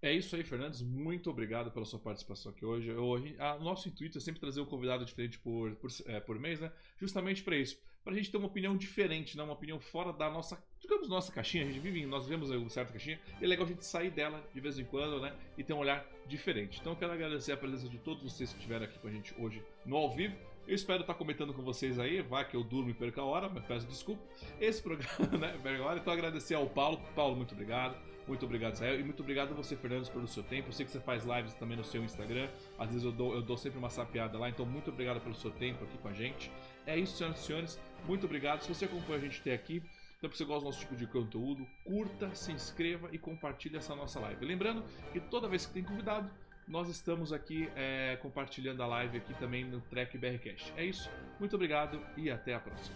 É isso aí, Fernandes, muito obrigado pela sua participação aqui hoje. O nosso intuito é sempre trazer um convidado diferente por mês, né? Justamente para isso, para a gente ter uma opinião diferente, né? Uma opinião fora da nossa, digamos, nossa caixinha. Nós vivemos uma certa caixinha e é legal a gente sair dela de vez em quando, né? E ter um olhar diferente. Então eu quero agradecer a presença de todos vocês que estiveram aqui com a gente hoje no ao vivo. Eu espero estar comentando com vocês aí, vai que eu durmo e perco a hora, mas peço desculpa. Esse programa, né, perco a hora. Então agradecer ao Paulo. Paulo, muito obrigado. Muito obrigado, Israel. E muito obrigado a você, Fernandes, pelo seu tempo. Eu sei que você faz lives também no seu Instagram. Às vezes eu dou sempre uma sapeada lá. Então muito obrigado pelo seu tempo aqui com a gente. É isso, senhoras e senhores. Muito obrigado. Se você acompanha a gente até aqui, então, se você gosta do nosso tipo de conteúdo, curta, se inscreva e compartilhe essa nossa live. Lembrando que toda vez que tem convidado, nós estamos aqui compartilhando a live aqui também no Trek BRCast. É isso, muito obrigado e até a próxima.